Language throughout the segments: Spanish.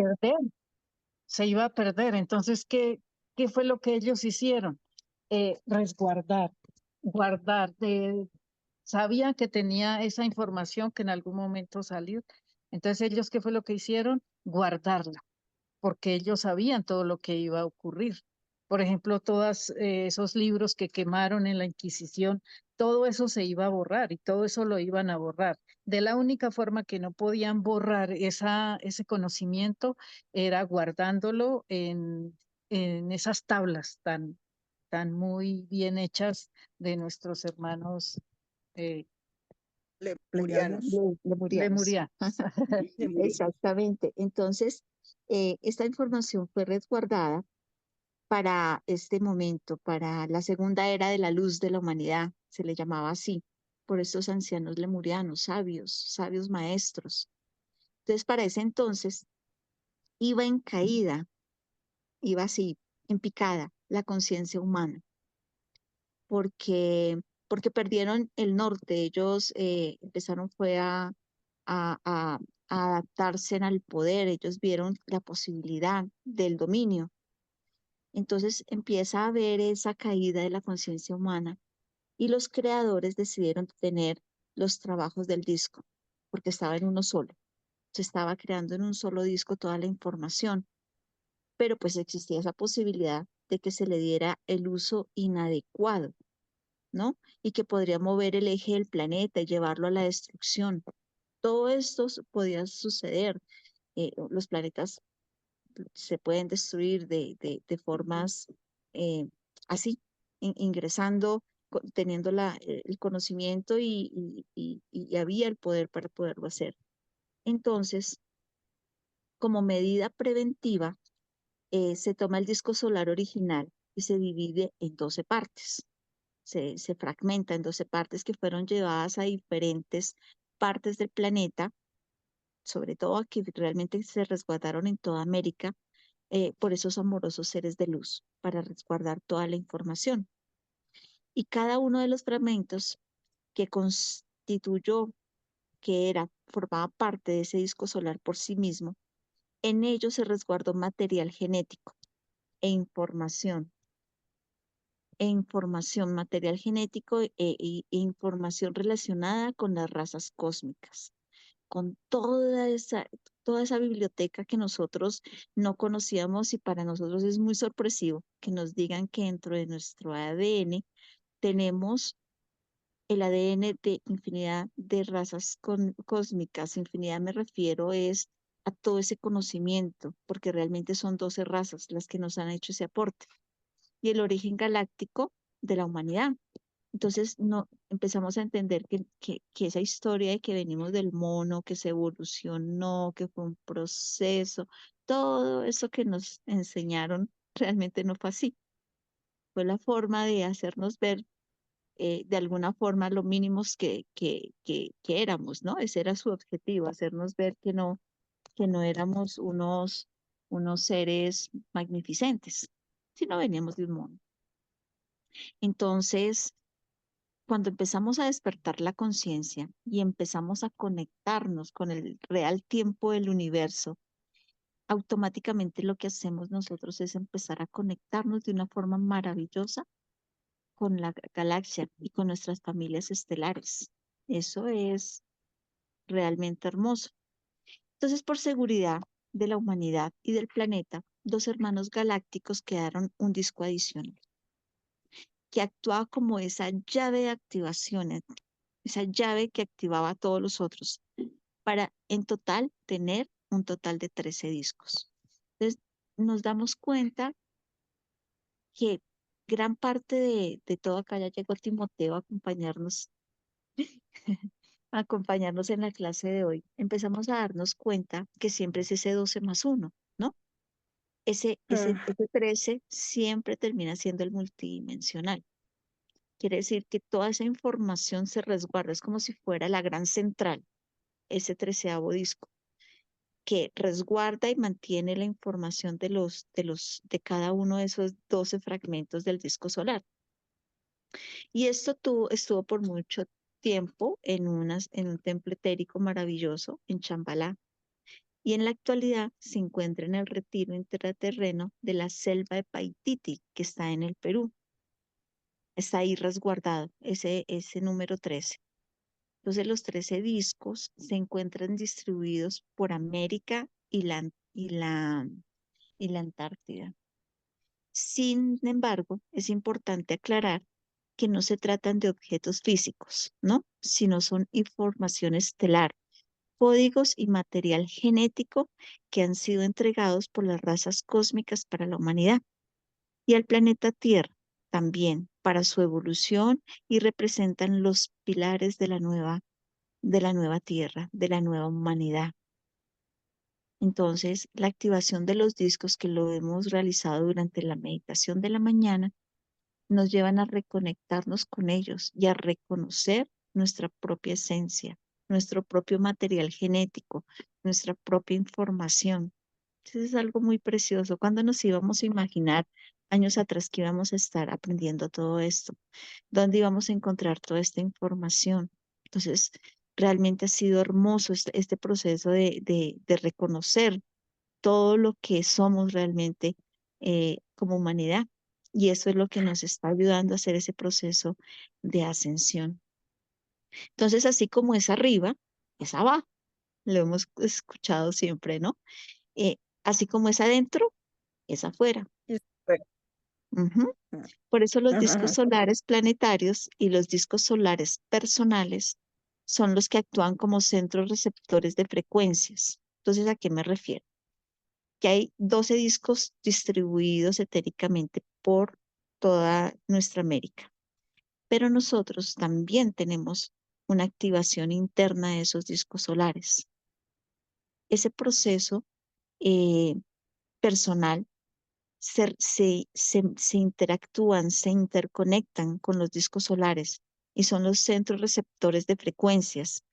perder, se iba a perder. Entonces, ¿qué fue lo que ellos hicieron? Resguardar, guardar. Sabían que tenía esa información que en algún momento salió. Entonces, ellos, ¿qué fue lo que hicieron? Guardarla, porque ellos sabían todo lo que iba a ocurrir. Por ejemplo, todos esos libros que quemaron en la Inquisición, todo eso se iba a borrar y todo eso lo iban a borrar. De la única forma que no podían borrar ese conocimiento era guardándolo en esas tablas tan muy bien hechas de nuestros hermanos eh, Lemurianos. Lemurianos. lemurianos. Lemurianos. Exactamente. Entonces, esta información fue resguardada para este momento, para la segunda era de la luz de la humanidad, se le llamaba así, por estos ancianos lemurianos, sabios, sabios maestros. Entonces, para ese entonces, iba en caída, iba así, en picada, la conciencia humana, porque perdieron el norte, ellos empezaron fue a adaptarse al poder, ellos vieron la posibilidad del dominio. Entonces empieza a haber esa caída de la conciencia humana y los creadores decidieron tener los trabajos del disco, porque estaba en uno solo. Se estaba creando en un solo disco toda la información, pero pues existía esa posibilidad de que se le diera el uso inadecuado, ¿no? Y que podría mover el eje del planeta y llevarlo a la destrucción. Todo esto podía suceder. Los planetas se pueden destruir de formas eh, así, ingresando, teniendo el conocimiento y había el poder para poderlo hacer. Entonces, como medida preventiva, se toma el disco solar original y se divide en 12 partes. Se fragmenta en 12 partes que fueron llevadas a diferentes partes del planeta, sobre todo a que realmente se resguardaron en toda América por esos amorosos seres de luz, para resguardar toda la información. Y cada uno de los fragmentos que constituyó, formaba parte de ese disco solar por sí mismo, en ellos se resguardó material genético e información, material genético e información relacionada con las razas cósmicas, con toda esa biblioteca que nosotros no conocíamos y para nosotros es muy sorpresivo que nos digan que dentro de nuestro ADN tenemos el ADN de infinidad de razas cósmicas. Infinidad me refiero es a todo ese conocimiento, porque realmente son 12 razas las que nos han hecho ese aporte. Y el origen galáctico de la humanidad. Entonces no, empezamos a entender que esa historia de que venimos del mono, que se evolucionó, que fue un proceso, todo eso que nos enseñaron realmente no fue así. Fue la forma de hacernos ver de alguna forma lo mínimos que éramos, ¿no? Ese era su objetivo, hacernos ver que no éramos unos seres magnificentes, sino veníamos de un mono. Entonces, cuando empezamos a despertar la conciencia y empezamos a conectarnos con el real tiempo del universo, automáticamente lo que hacemos nosotros es empezar a conectarnos de una forma maravillosa con la galaxia y con nuestras familias estelares. Eso es realmente hermoso. Entonces, por seguridad de la humanidad y del planeta, dos hermanos galácticos crearon un disco adicional que actuaba como esa llave de activación, esa llave que activaba a todos los otros, para en total tener un total de 13 discos. Entonces, nos damos cuenta que gran parte de todo acá ya llegó Timoteo a acompañarnos, a acompañarnos en la clase de hoy. Empezamos a darnos cuenta que siempre es ese 12 más uno, ¿no? Ese 13 siempre termina siendo el multidimensional. Quiere decir que toda esa información se resguarda, es como si fuera la gran central, ese 13º disco, que resguarda y mantiene la información de cada uno de esos 12 fragmentos del disco solar. Y esto estuvo por mucho tiempo en un templo etérico maravilloso en Chambalá. y en la actualidad se encuentra en el retiro intraterreno de la selva de Paititi, que está en el Perú. Está ahí resguardado, ese número 13. Entonces los 13 discos se encuentran distribuidos por América y la Antártida. Sin embargo, es importante aclarar que no se tratan de objetos físicos, ¿no? Sino son información estelar, códigos y material genético que han sido entregados por las razas cósmicas para la humanidad y al planeta Tierra también para su evolución y representan los pilares de la nueva Tierra, de la nueva humanidad. Entonces, la activación de los discos que lo hemos realizado durante la meditación de la mañana nos llevan a reconectarnos con ellos y a reconocer nuestra propia esencia, nuestro propio material genético, nuestra propia información. Entonces es algo muy precioso. ¿Cuándo nos íbamos a imaginar años atrás que íbamos a estar aprendiendo todo esto? ¿Dónde íbamos a encontrar toda esta información? Entonces, realmente ha sido hermoso este proceso de reconocer todo lo que somos realmente como humanidad. Y eso es lo que nos está ayudando a hacer ese proceso de ascensión. Entonces, así como es arriba, es abajo. Lo hemos escuchado siempre, ¿no? Eh, Así como es adentro, es afuera. Y bueno, Ujú. ah, Por eso los discos ajá, solares planetarios y los discos solares personales son los que actúan como centros receptores de frecuencias. Entonces, ¿a qué me refiero? Que hay 12 discos distribuidos etéricamente por toda nuestra América. Pero nosotros también tenemos una activación interna de esos discos solares. Ese proceso eh, personal se interactúan, se interconectan con los discos solares y son los centros receptores de frecuencias,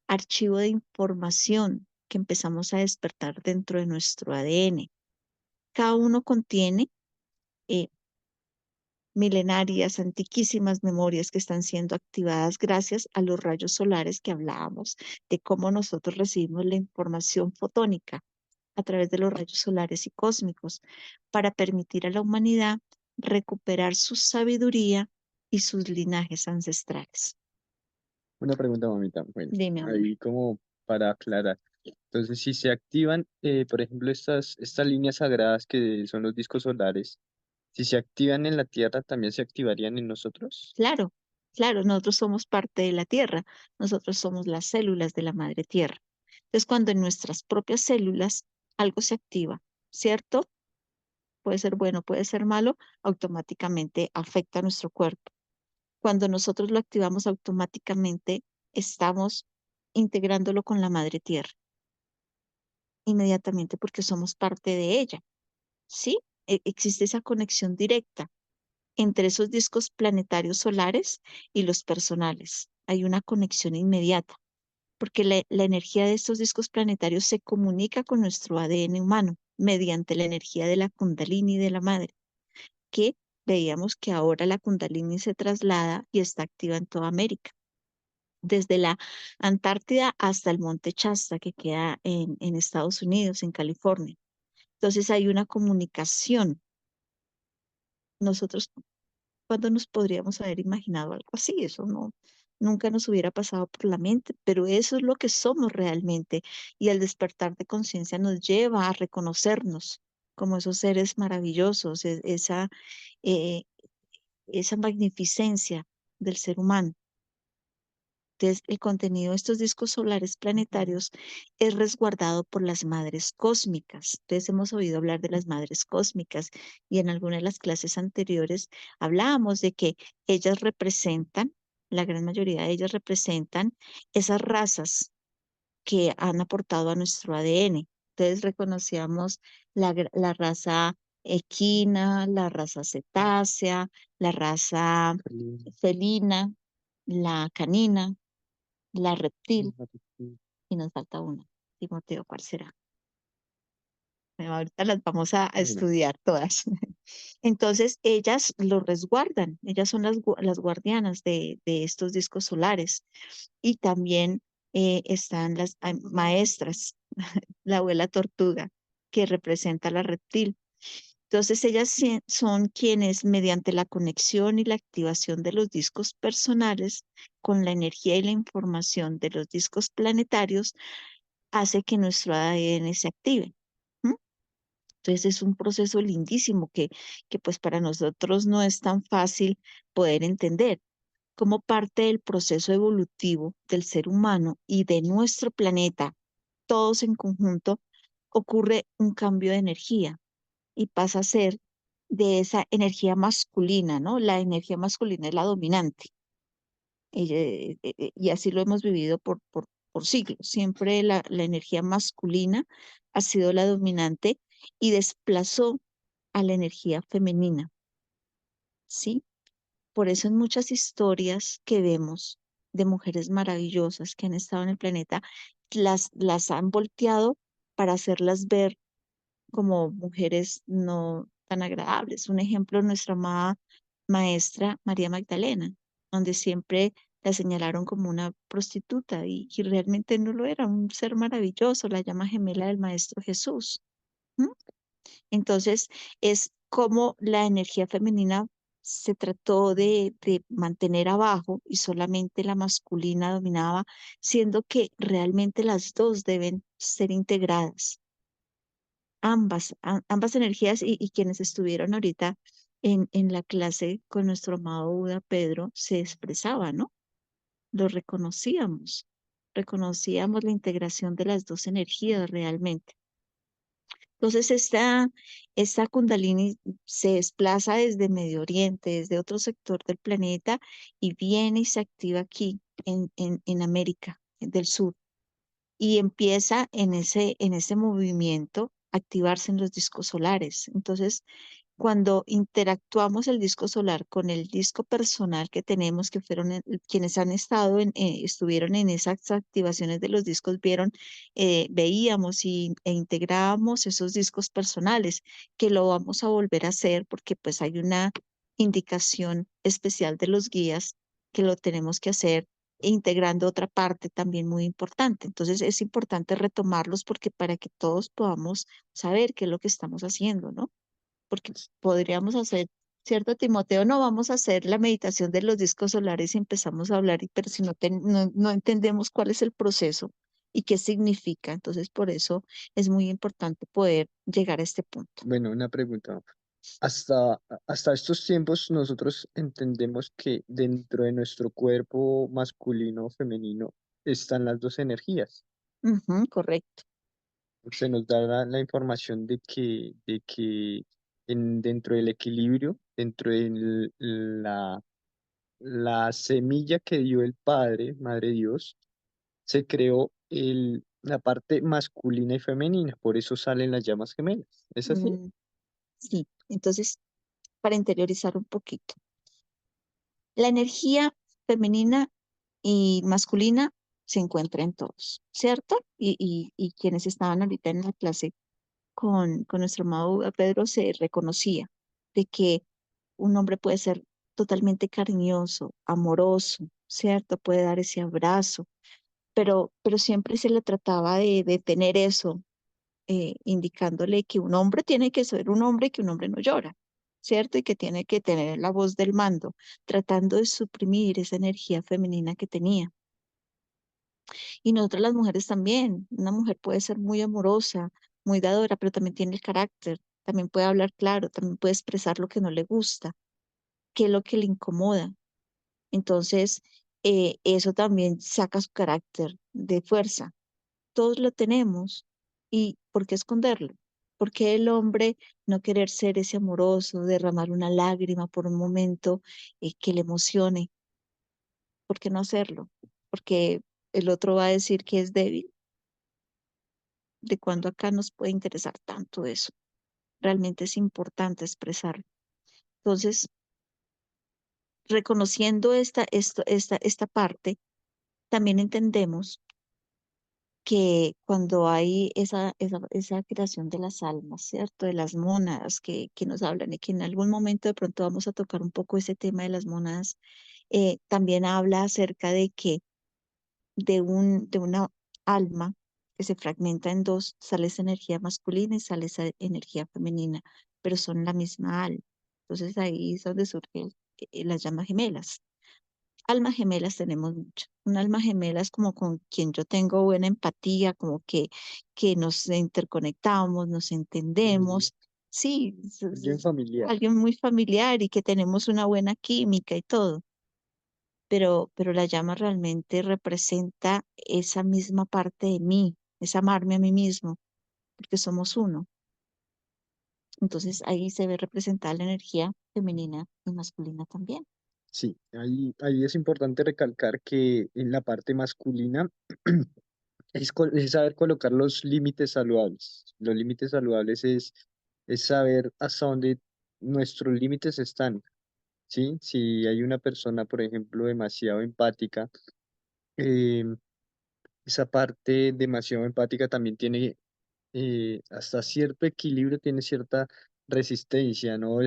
archivo de información que empezamos a despertar dentro de nuestro ADN. Cada uno contiene eh, milenarias, antiquísimas memorias que están siendo activadas gracias a los rayos solares que hablábamos, de cómo nosotros recibimos la información fotónica a través de los rayos solares y cósmicos para permitir a la humanidad recuperar su sabiduría y sus linajes ancestrales. Una pregunta, mamita. Bueno, Dime, amor. ahí como para aclarar. Entonces, si se activan, por ejemplo, estas líneas sagradas que son los discos solares, si se activan en la Tierra, ¿también se activarían en nosotros? Claro, claro, nosotros somos parte de la Tierra, nosotros somos las células de la Madre Tierra. Entonces, cuando en nuestras propias células algo se activa, ¿cierto? Puede ser bueno, puede ser malo, automáticamente afecta a nuestro cuerpo. Cuando nosotros lo activamos automáticamente, estamos integrándolo con la Madre Tierra, inmediatamente porque somos parte de ella, ¿sí? Existe esa conexión directa entre esos discos planetarios solares y los personales. Hay una conexión inmediata, porque la energía de estos discos planetarios se comunica con nuestro ADN humano mediante la energía de la Kundalini de la Madre, que veíamos que ahora la Kundalini se traslada y está activa en toda América, desde la Antártida hasta el Monte Shasta, que queda en Estados Unidos, en California. Entonces hay una comunicación. Nosotros, ¿cuándo nos podríamos haber imaginado algo así? Eso no, nunca nos hubiera pasado por la mente, pero eso es lo que somos realmente. Y el despertar de conciencia nos lleva a reconocernos como esos seres maravillosos, eh, esa magnificencia del ser humano. Entonces, el contenido de estos discos solares planetarios es resguardado por las madres cósmicas. Entonces, hemos oído hablar de las madres cósmicas y en alguna de las clases anteriores hablábamos de que ellas representan, la gran mayoría de ellas representan esas razas que han aportado a nuestro ADN. Entonces, reconocíamos la raza equina, la raza cetácea, la raza Sí. felina, la canina, la reptil, y nos falta una. Timoteo, ¿cuál será? Bueno, ahorita las vamos a Bueno, estudiar todas. Entonces, ellas lo resguardan, ellas son las guardianas de estos discos solares. Y también están las maestras la abuela tortuga, que representa la reptil. Entonces ellas son quienes mediante la conexión y la activación de los discos personales con la energía y la información de los discos planetarios hace que nuestro ADN se active. ¿M? Entonces es un proceso lindísimo que pues para nosotros no es tan fácil poder entender. Como parte del proceso evolutivo del ser humano y de nuestro planeta, todos en conjunto, ocurre un cambio de energía y pasa a ser de esa energía masculina, ¿no? La energía masculina es la dominante. Y así lo hemos vivido por siglos. Siempre la energía masculina ha sido la dominante y desplazó a la energía femenina, ¿sí? Por eso en muchas historias que vemos de mujeres maravillosas que han estado en el planeta, las han volteado para hacerlas ver como mujeres no tan agradables. Un ejemplo, nuestra amada maestra María Magdalena, donde siempre la señalaron como una prostituta y realmente no lo era, un ser maravilloso, la llama gemela del Maestro Jesús. ¿M? Entonces, es como la energía femenina se trató de mantener abajo y solamente la masculina dominaba, siendo que realmente las dos deben ser integradas, ambas energías y quienes estuvieron ahorita en la clase con nuestro amado Buda Pedro se expresaba, ¿no? Lo reconocíamos la integración de las dos energías realmente. Entonces, esta Kundalini se desplaza desde Medio Oriente, desde otro sector del planeta, y viene y se activa aquí, en América del Sur, y empieza en ese movimiento a activarse en los discos solares. Entonces, cuando interactuamos el disco solar con el disco personal que tenemos, que fueron quienes han estado estuvieron en esas activaciones de los discos, veíamos e integrábamos esos discos personales, que lo vamos a volver a hacer porque pues hay una indicación especial de los guías que lo tenemos que hacer integrando otra parte también muy importante. Entonces es importante retomarlos porque para que todos podamos saber qué es lo que estamos haciendo, ¿no? Porque podríamos hacer, ¿cierto, Timoteo? No vamos a hacer la meditación de los discos solares y empezamos a hablar, pero si no entendemos cuál es el proceso y qué significa, entonces por eso es muy importante poder llegar a este punto. Bueno, una pregunta. Hasta estos tiempos nosotros entendemos que dentro de nuestro cuerpo masculino o femenino están las dos energías. Ujú, correcto. Se nos da la información de que dentro del equilibrio, dentro de la semilla que dio el Padre, Madre Dios, se creó la parte masculina y femenina, por eso salen las llamas gemelas. ¿Es así? Mm, sí, entonces, para interiorizar un poquito, la energía femenina y masculina se encuentra en todos, ¿cierto? Y quienes estaban ahorita en la clase con nuestro amado Pedro se reconocía de que un hombre puede ser totalmente cariñoso, amoroso, ¿cierto? Puede dar ese abrazo, pero siempre se le trataba de tener eso, indicándole que un hombre tiene que ser un hombre y que un hombre no llora, ¿cierto? Y que tiene que tener la voz del mando, tratando de suprimir esa energía femenina que tenía. Y nosotras las mujeres también, una mujer puede ser muy amorosa, muy dadora, pero también tiene el carácter, también puede hablar claro, también puede expresar lo que no le gusta, qué es lo que le incomoda. Entonces, eso también saca su carácter de fuerza. Todos lo tenemos. ¿Y por qué esconderlo? ¿Por qué el hombre no querer ser ese amoroso, derramar una lágrima por un momento que le emocione? ¿Por qué no hacerlo? Porque el otro va a decir que es débil. ¿De cuándo acá nos puede interesar tanto eso? Realmente es importante expresarlo. Entonces, reconociendo esta parte, también entendemos que cuando hay esa creación de las almas, ¿cierto? De las mónadas que nos hablan y que en algún momento de pronto vamos a tocar un poco ese tema de las mónadas, también habla acerca de que de una alma que se fragmenta en dos, sale esa energía masculina y sale esa energía femenina, pero son la misma alma. Entonces ahí es donde surgen las llamas gemelas. Almas gemelas tenemos muchas. Un alma gemela es como con quien yo tengo buena empatía, como que nos interconectamos, nos Familia, entendemos. Sí, alguien familiar. alguien muy familiar y que tenemos una buena química y todo. Pero la llama realmente representa esa misma parte de mí, es amarme a mí mismo, porque somos uno. Entonces ahí se ve representada la energía femenina y masculina también. Sí, ahí es importante recalcar que en la parte masculina es saber colocar los límites saludables. Los límites saludables es saber hasta dónde nuestros límites están, ¿sí? Si hay una persona, por ejemplo, demasiado empática, eh, esa parte demasiado empática también tiene hasta cierto equilibrio, tiene cierta resistencia, ¿no?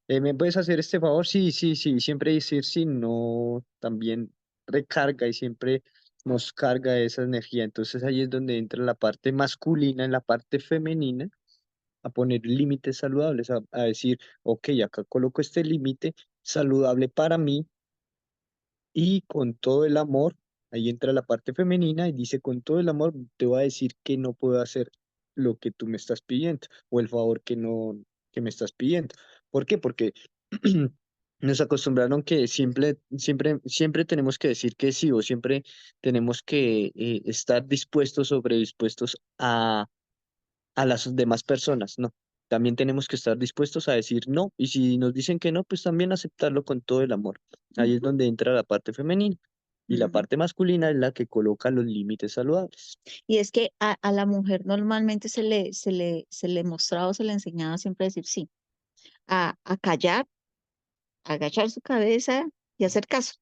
¿Me puedes hacer este favor? Sí, sí, sí, siempre decir sí, no, también recarga y siempre nos carga esa energía. Entonces ahí es donde entra la parte masculina, en la parte femenina, a poner límites saludables, a decir, ok, acá coloco este límite saludable para mí y con todo el amor, ahí entra la parte femenina y dice, con todo el amor te voy a decir que no puedo hacer lo que tú me estás pidiendo o el favor que no, que me estás pidiendo. ¿Por qué? Porque nos acostumbraron que siempre tenemos que decir que sí o siempre tenemos que estar dispuestos o predispuestos a las demás personas, no. También tenemos que estar dispuestos a decir no, y si nos dicen que no, pues también aceptarlo con todo el amor. Ahí es Ujú, donde entra la parte femenina. Y la ujú. parte masculina es la que coloca los límites saludables. Y es que a la mujer normalmente se le mostraba o se le enseñaba siempre a decir sí, a callar, a agachar su cabeza y hacer caso.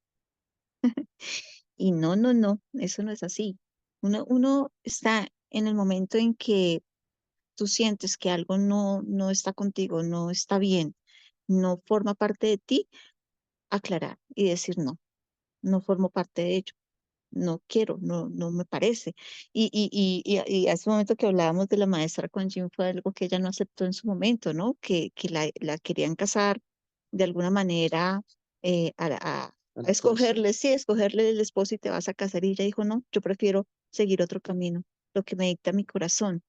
Y no, no, no, eso no es así. Uno está en el momento en que tú sientes que algo no está contigo, no está bien, no forma parte de ti, aclarar y decir no, no formo parte de ello, no quiero, no me parece. Y a ese momento que hablábamos de la maestra Kuan Yin fue algo que ella no aceptó en su momento, ¿no? Que la querían casar de alguna manera A a la fuerza. escogerle, sí, a escogerle el esposo y te vas a casar. Y ella dijo, no, yo prefiero seguir otro camino, lo que me dicta mi corazón.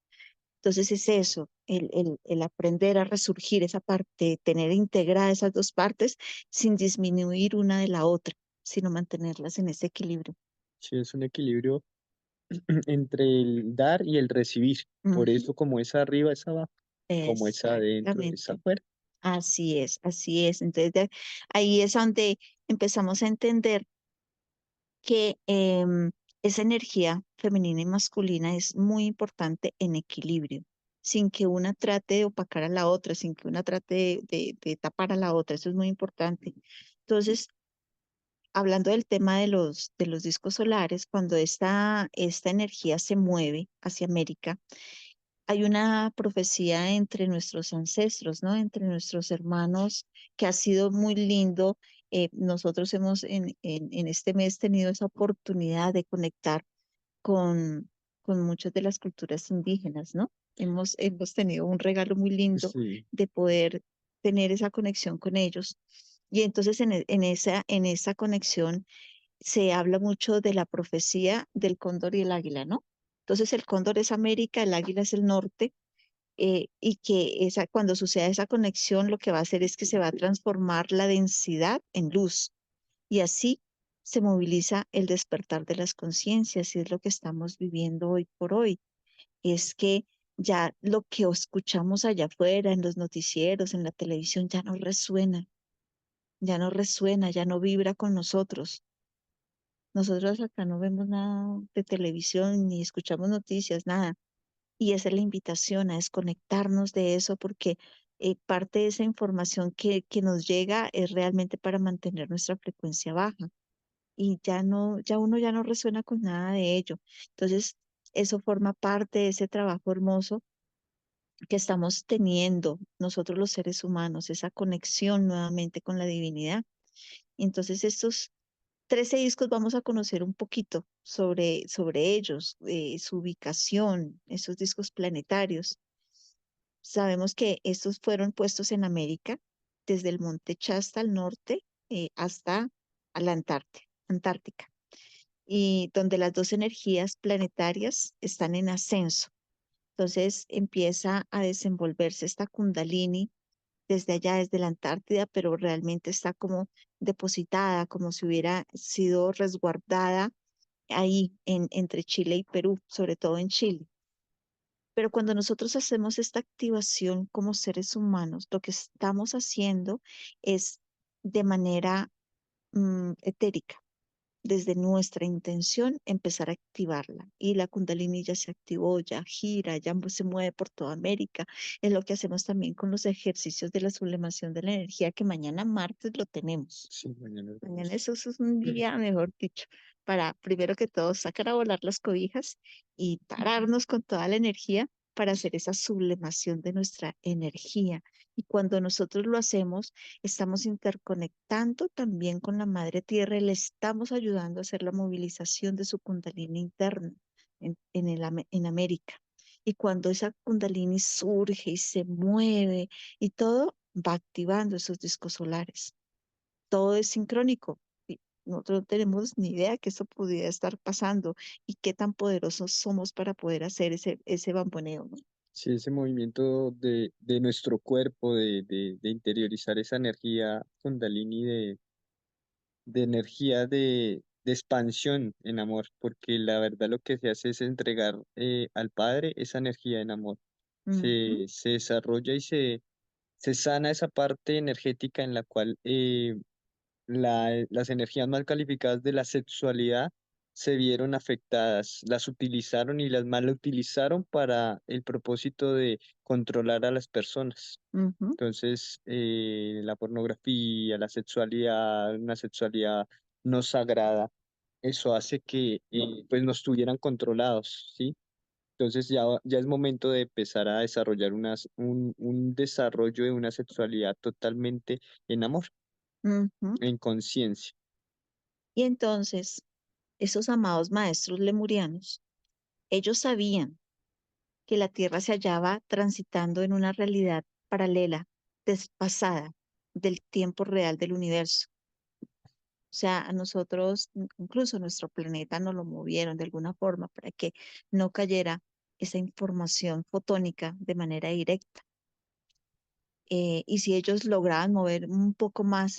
Entonces es eso, el aprender a resurgir esa parte, tener integradas esas dos partes sin disminuir una de la otra, sino mantenerlas en ese equilibrio. Sí, es un equilibrio entre el dar y el recibir. Por Ujú, eso como es arriba, es abajo, como es adentro, es exactamente, afuera. así es, así es. Entonces ahí es donde empezamos a entender que esa energía femenina y masculina es muy importante en equilibrio, sin que una trate de opacar a la otra, sin que una trate de tapar a la otra, eso es muy importante. Entonces, hablando del tema de los discos solares, cuando esta energía se mueve hacia América, hay una profecía entre nuestros ancestros, ¿no? Entre nuestros hermanos, que ha sido muy lindo. Nosotros hemos en este mes tenido esa oportunidad de conectar con, con muchas de las culturas indígenas, ¿no? Hemos tenido un regalo muy lindo Sí, de poder tener esa conexión con ellos. Y entonces en esa conexión se habla mucho de la profecía del cóndor y el águila, ¿no? Entonces el cóndor es América, el águila es el norte, y que cuando suceda esa conexión lo que va a hacer es que se va a transformar la densidad en luz y así se moviliza el despertar de las conciencias y es lo que estamos viviendo hoy por hoy. Es que ya lo que escuchamos allá afuera en los noticieros, en la televisión, ya no resuena, ya no resuena, ya no vibra con nosotros. Nosotros acá no vemos nada de televisión ni escuchamos noticias, nada. Y esa es la invitación a desconectarnos de eso porque parte de esa información que nos llega es realmente para mantener nuestra frecuencia baja y ya uno ya no resuena con nada de ello. Entonces, eso forma parte de ese trabajo hermoso que estamos teniendo nosotros los seres humanos, esa conexión nuevamente con la divinidad. Entonces, 13 discos vamos a conocer un poquito sobre ellos, su ubicación, esos discos planetarios. Sabemos que estos fueron puestos en América, desde el Monte Shasta al norte hasta a la Antártica, y donde las dos energías planetarias están en ascenso. Entonces empieza a desenvolverse esta Kundalini desde allá, desde la Antártida, pero realmente está como depositada, como si hubiera sido resguardada ahí entre Chile y Perú, sobre todo en Chile. Pero cuando nosotros hacemos esta activación como seres humanos, lo que estamos haciendo es de manera etérica, desde nuestra intención, empezar a activarla. Y la Kundalini ya se activó, ya gira, ya se mueve por toda América. Es lo que hacemos también con los ejercicios de la sublimación de la energía, que mañana martes lo tenemos. Sí, mañana lo Mañana vemos. eso es un día, mejor dicho, para primero que todo sacar a volar las cobijas y pararnos con toda la energía para hacer esa sublimación de nuestra energía. Y cuando nosotros lo hacemos, estamos interconectando también con la Madre Tierra y le estamos ayudando a hacer la movilización de su Kundalini interna en América. Y cuando esa Kundalini surge y se mueve y todo, va activando esos discos solares. Todo es sincrónico. Y nosotros no tenemos ni idea que eso pudiera estar pasando y qué tan poderosos somos para poder hacer ese bamboneo, ¿no? Sí, ese movimiento de nuestro cuerpo, de interiorizar esa energía Kundalini de energía de expansión en amor, porque la verdad lo que se hace es entregar al Padre esa energía en amor. Ujú, Se desarrolla y se sana esa parte energética en la cual las energías mal calificadas de la sexualidad se vieron afectadas, las utilizaron y las mal utilizaron para el propósito de controlar a las personas. ujú, Entonces, la pornografía, la sexualidad, una sexualidad no sagrada, eso hace que pues nos tuvieran controlados, ¿sí? Entonces ya es momento de empezar a desarrollar un desarrollo de una sexualidad totalmente en amor, ujú. en conciencia. Y entonces, esos amados maestros lemurianos, ellos sabían que la Tierra se hallaba transitando en una realidad paralela, desfasada del tiempo real del universo. O sea, a nosotros, incluso nuestro planeta, nos lo movieron de alguna forma para que no cayera esa información fotónica de manera directa. Y si ellos lograban mover un poco más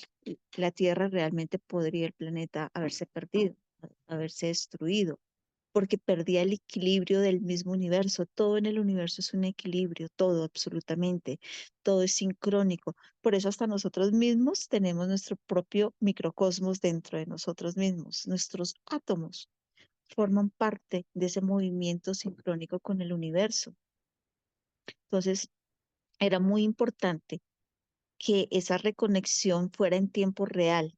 la Tierra, realmente podría el planeta haberse perdido, haberse destruido, porque perdía el equilibrio del mismo universo. Todo en el universo es un equilibrio, todo absolutamente, todo es sincrónico. Por eso hasta nosotros mismos tenemos nuestro propio microcosmos dentro de nosotros mismos. Nuestros átomos forman parte de ese movimiento sincrónico con el universo. Entonces, era muy importante que esa reconexión fuera en tiempo real.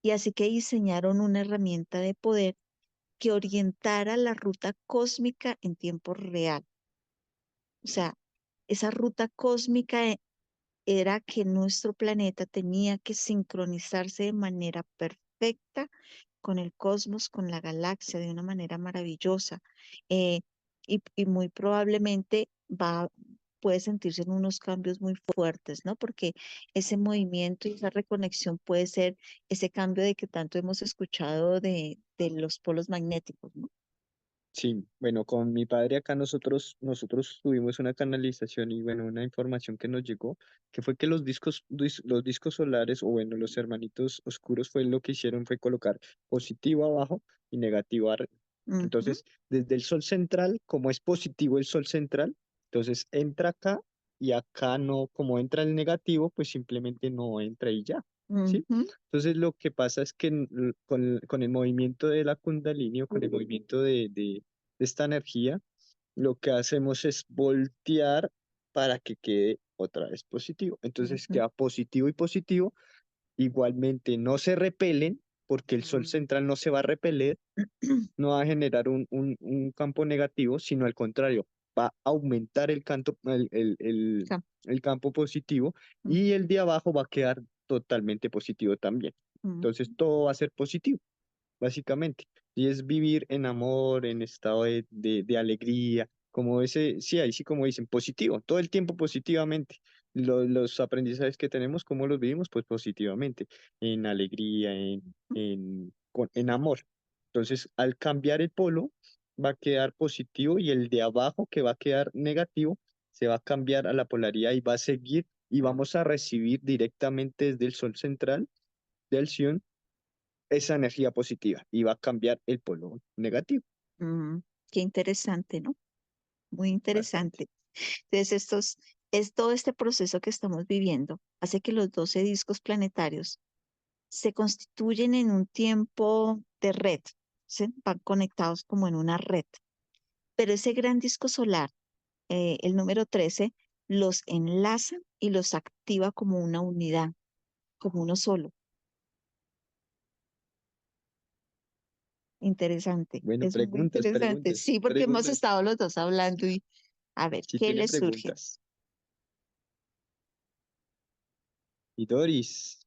Y así que diseñaron una herramienta de poder que orientara la ruta cósmica en tiempo real. O sea, esa ruta cósmica era que nuestro planeta tenía que sincronizarse de manera perfecta con el cosmos, con la galaxia, de una manera maravillosa. Eh, y muy probablemente puede sentirse en unos cambios muy fuertes, ¿no? Porque ese movimiento y esa reconexión puede ser ese cambio de que tanto hemos escuchado de los polos magnéticos, ¿no? Sí, bueno, con mi padre acá nosotros tuvimos una canalización y bueno, una información que nos llegó, que fue que los discos solares, o bueno, los hermanitos oscuros fue lo que hicieron fue colocar positivo abajo y negativo arriba. Ujú, Entonces, desde el sol central, como es positivo el sol central, entonces entra acá y acá no, como entra el negativo, pues simplemente no entra y ya, ¿sí? ujú, Entonces lo que pasa es que con el movimiento de la Kundalini o con el movimiento de esta energía, lo que hacemos es voltear para que quede otra vez positivo. Entonces ujú, queda positivo y positivo, igualmente no se repelen porque el sol central no se va a repeler, no va a generar un campo negativo, sino al contrario, va a aumentar Ca- el campo positivo ujú, y el de abajo va a quedar totalmente positivo también. Entonces todo va a ser positivo, básicamente. Y es vivir en amor, en estado de alegría, como ese, sí, ahí sí como dicen, positivo, todo el tiempo positivamente. Los aprendizajes que tenemos, ¿cómo los vivimos? Pues positivamente, en alegría, en amor. Entonces, al cambiar el polo, va a quedar positivo y el de abajo, que va a quedar negativo, se va a cambiar a la polaridad y va a seguir y vamos a recibir directamente desde el sol central del Sion esa energía positiva y va a cambiar el polo negativo. Mm, qué interesante, ¿no? Muy Bastante. interesante. Entonces, es todo este proceso que estamos viviendo hace que los 12 discos planetarios se constituyen en un tiempo de red, ¿sí? Van conectados como en una red. Pero ese gran disco solar, el número 13, los enlaza y los activa como una unidad, como uno solo. Interesante, Bueno, es muy preguntas, interesante. preguntas, Sí, porque hemos preguntas. estado los dos hablando y a ver, Si ¿qué tienen les surge? preguntas. Y Doris,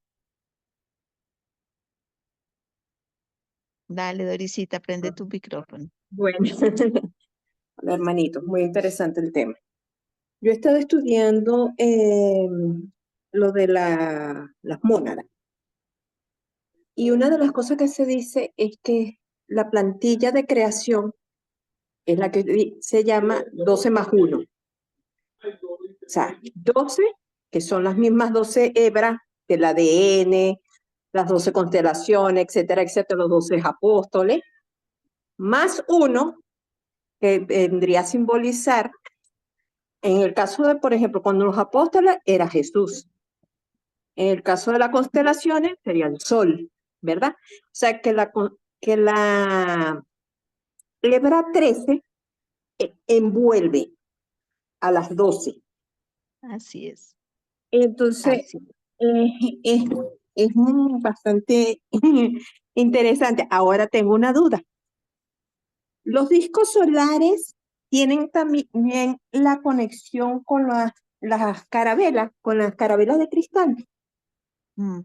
Dale, Dorisita, prende tu micrófono. Bueno, hola, hermanitos, muy interesante el tema. Yo he estado estudiando lo de las mónadas y una de las cosas que se dice es que la plantilla de creación es la que se llama 12 más 1. O sea, 12, que son las mismas 12 hebras del ADN, las 12 constelaciones, etcétera, etcétera, los 12 apóstoles, más 1, que vendría a simbolizar, en el caso de, por ejemplo, cuando los apóstoles era Jesús. En el caso de las constelaciones sería el sol, ¿verdad? O sea que la hebra 13 envuelve a las 12. Así es, Entonces, así. eh, es, es bastante interesante. Ahora tengo una duda. Los discos solares tienen también la conexión con las carabelas de cristal. Mm,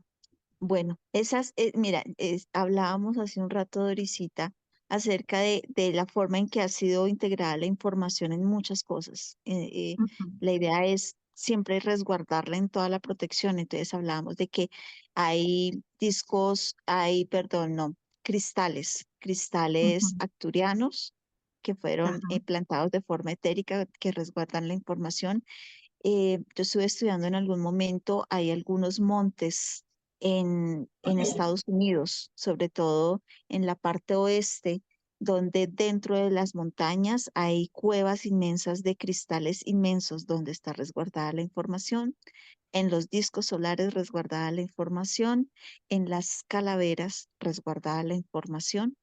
bueno, mira, hablábamos hace un rato, Dorisita, acerca de la forma en que ha sido integrada la información en muchas cosas. Ujú. La idea es siempre resguardarla en toda la protección. Entonces hablábamos de que hay perdón, no, cristales Ujú. acturianos que fueron Ajá. plantados de forma etérica que resguardan la información. Yo estuve estudiando en algún momento, hay algunos montes en Estados Unidos, sobre todo en la parte oeste, donde dentro de las montañas hay cuevas inmensas de cristales inmensos donde está resguardada la información, en los discos solares resguardada la información, en las calaveras resguardada la información.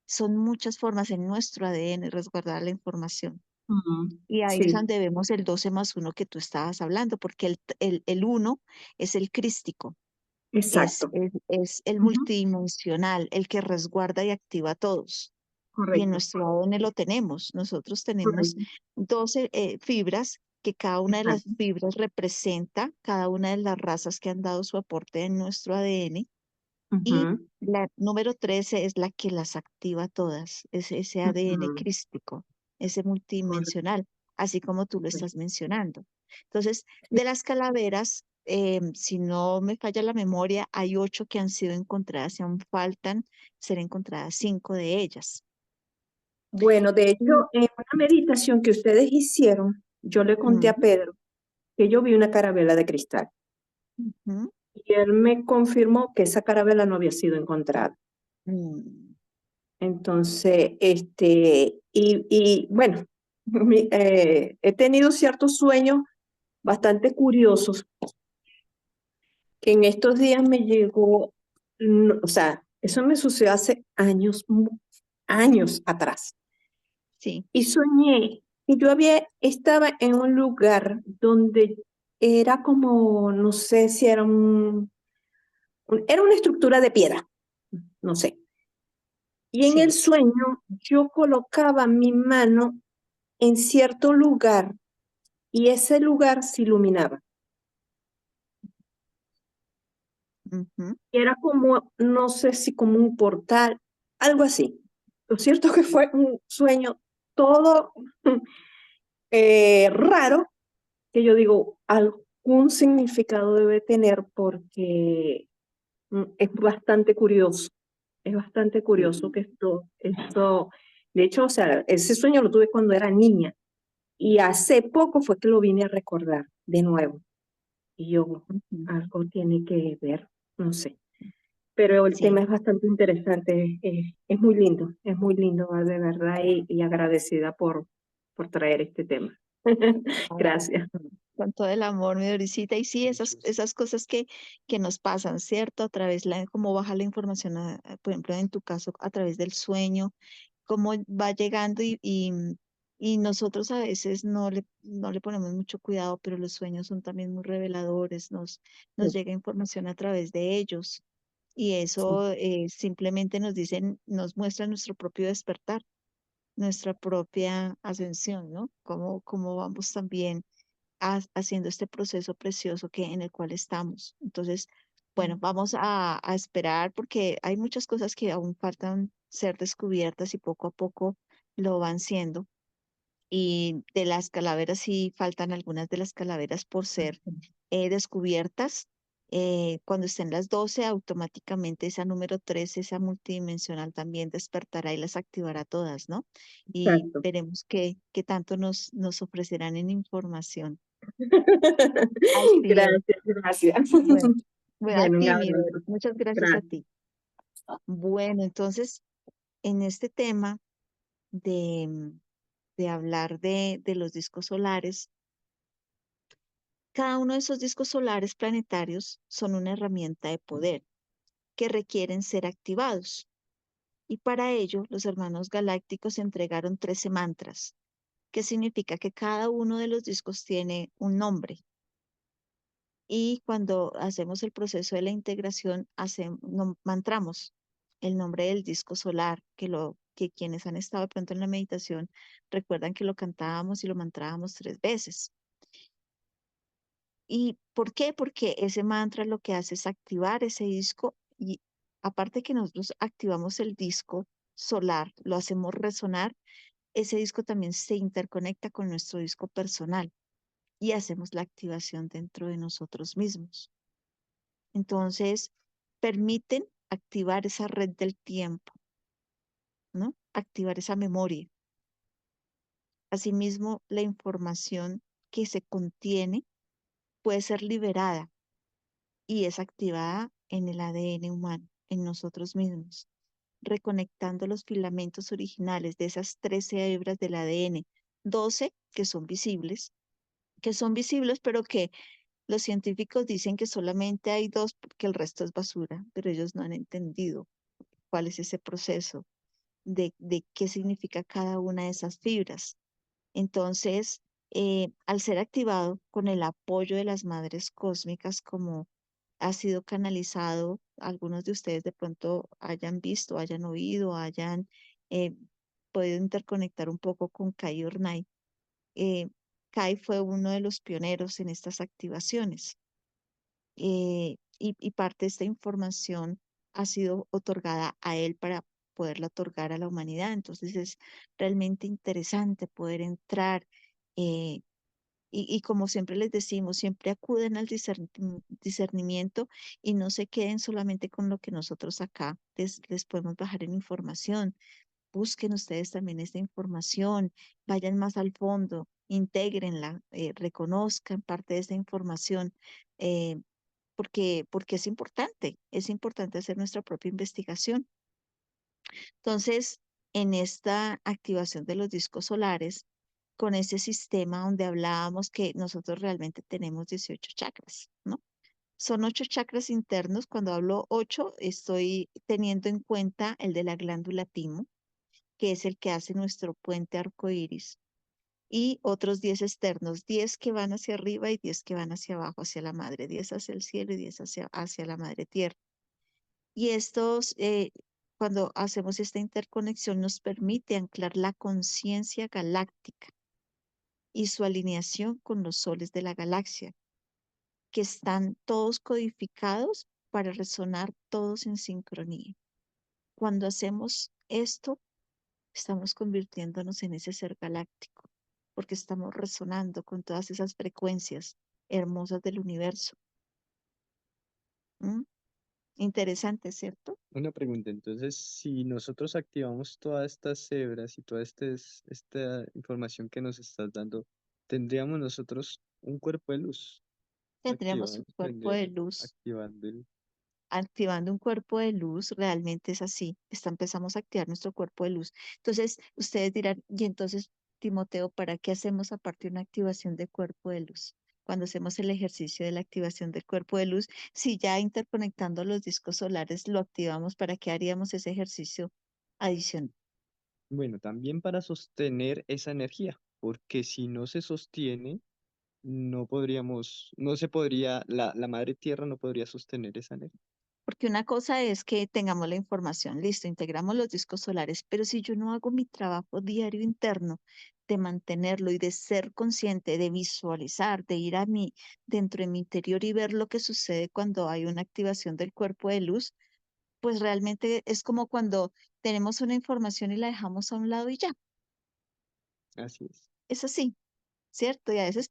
Son muchas formas en nuestro ADN resguardada la información. Ujú. Y ahí es Sí, donde vemos el 12 más 1 que tú estabas hablando, porque el 1 es el crístico, exacto. es el Ujú. multidimensional, el que resguarda y activa a todos. Y en Correcto, nuestro ADN lo tenemos. Nosotros tenemos correcto, 12 fibras, que cada una de las exacto. fibras representa cada una de las razas que han dado su aporte en nuestro ADN. Y Ujú. la número 13 es la que las activa todas, es ese ADN Ujú. crístico, ese Correcto. multidimensional, así como tú lo estás mencionando. Entonces, Sí. de las calaveras, si no me falla la memoria, hay 8 que han sido encontradas y aún faltan ser encontradas 5 de ellas. Bueno, de Mm, hecho, en una meditación que ustedes hicieron, yo le conté a mm, Pedro que yo vi una carabela de cristal ujú, y él me confirmó que esa carabela no había sido encontrada. mm, Entonces, y bueno, he tenido ciertos sueños bastante curiosos que en estos días me llegó, o sea, eso me sucedió hace años, años atrás. sí, Y soñé que estaba en un lugar donde era como, no sé si era era una estructura de piedra, no sé. Y en el sí. sueño yo colocaba mi mano en cierto lugar y ese lugar se iluminaba. Ujú. y era como, no sé si como un portal, algo así. Lo cierto que fue un sueño todo raro, que yo digo, algún significado debe tener porque es bastante curioso que de hecho, o sea, ese sueño lo tuve cuando era niña y hace poco fue que lo vine a recordar de nuevo. Y yo, Ujú. algo tiene que ver, no sé. Pero el tema Sí. es bastante interesante, es muy lindo, de verdad, y agradecida por traer este tema. Gracias. Con todo el amor, mi Dorisita. Y sí, esas cosas que nos pasan, ¿cierto? A través cómo baja la información, por ejemplo, en tu caso, a través del sueño, cómo va llegando y nosotros a veces no le ponemos mucho cuidado, pero los sueños son también muy reveladores, nos llega información a través de ellos. Y Sí, eso simplemente nos muestra nuestro propio despertar, nuestra propia ascensión, ¿no? Cómo vamos también haciendo este proceso precioso en el cual estamos. Entonces, bueno, vamos a esperar porque hay muchas cosas que aún faltan ser descubiertas y poco a poco lo van siendo. Y de las calaveras sí faltan algunas de las calaveras por ser descubiertas. Cuando estén las 12 automáticamente esa número 13, esa multidimensional, también despertará y las activará todas, ¿no? Y exacto. veremos qué tanto nos ofrecerán en información. Así es. Gracias, gracias. Bueno, bueno, a Bueno, un ti, mi abrazo. Doris, muchas gracias a Gracias. ti. Bueno, entonces, en este tema de hablar de los discos solares, cada uno de esos discos solares planetarios son una herramienta de poder que requieren ser activados. Y para ello, los hermanos galácticos entregaron 13 mantras, que significa que cada uno de los discos tiene un nombre. Y cuando hacemos el proceso de la integración, mantramos el nombre del disco solar, que quienes han estado de pronto en la meditación recuerdan que lo cantábamos y lo mantrábamos 3 veces. ¿Y por qué? Porque ese mantra lo que hace es activar ese disco y aparte que nosotros activamos el disco solar, lo hacemos resonar, ese disco también se interconecta con nuestro disco personal y hacemos la activación dentro de nosotros mismos. Entonces, permiten activar esa red del tiempo, ¿no? Activar esa memoria. Asimismo, la información que se contiene puede ser liberada y es activada en el ADN humano, en nosotros mismos, reconectando los filamentos originales de esas 13 hebras del ADN, 12 que son visibles, pero que los científicos dicen que solamente hay 2 porque el resto es basura, pero ellos no han entendido cuál es ese proceso de qué significa cada una de esas fibras. Entonces, al ser activado con el apoyo de las madres cósmicas, como ha sido canalizado, algunos de ustedes de pronto hayan visto, hayan oído, hayan eh, podido interconectar un poco con Kai Urnay. Eh, Kai fue uno de los pioneros en estas activaciones y parte de esta información ha sido otorgada a él para poderla otorgar a la humanidad. Entonces es realmente interesante poder entrar eh, y como siempre les decimos, siempre acuden al discernimiento y no se queden solamente con lo que nosotros acá les podemos bajar en información. Busquen ustedes también esta información, vayan más al fondo, intégrenla, reconozcan parte de esta información. eh, porque es importante hacer nuestra propia investigación. Entonces, en esta activación de los discos solares, con ese sistema donde hablábamos que nosotros realmente tenemos 18 chakras, ¿no? Son 8 chakras internos. Cuando hablo 8, estoy teniendo en cuenta el de la glándula timo, que es el que hace nuestro puente arcoíris, y otros 10 externos, 10 que van hacia arriba y 10 que van hacia abajo, hacia la madre, 10 hacia el cielo y 10 hacia la madre tierra. Y cuando hacemos esta interconexión, nos permite anclar la conciencia galáctica y su alineación con los soles de la galaxia, que están todos codificados para resonar todos en sincronía. Cuando hacemos esto, estamos convirtiéndonos en ese ser galáctico, porque estamos resonando con todas esas frecuencias hermosas del universo. ¿Mm? Interesante, ¿cierto? Una pregunta, entonces, si nosotros activamos todas estas hebras y toda esta información que nos estás dando, ¿tendríamos nosotros un cuerpo de luz Tendríamos un activado, cuerpo de luz. activando el... Activando un cuerpo de luz, realmente es así. Empezamos a activar nuestro cuerpo de luz. Entonces, ustedes dirán, y entonces, Timoteo, ¿para qué hacemos aparte una activación de cuerpo de luz? Cuando hacemos el ejercicio de la activación del cuerpo de luz, si ya interconectando los discos solares lo activamos, ¿para qué haríamos ese ejercicio adicional? Bueno, también para sostener esa energía, porque si no se sostiene, no se podría, la madre tierra no podría sostener esa energía. Porque una cosa es que tengamos la información, listo, integramos los discos solares, pero si yo no hago mi trabajo diario interno de mantenerlo y de ser consciente, de visualizar, de ir a dentro de mi interior y ver lo que sucede cuando hay una activación del cuerpo de luz, pues realmente es como cuando tenemos una información y la dejamos a un lado y ya, Así es. es así. ¿Cierto? Y a veces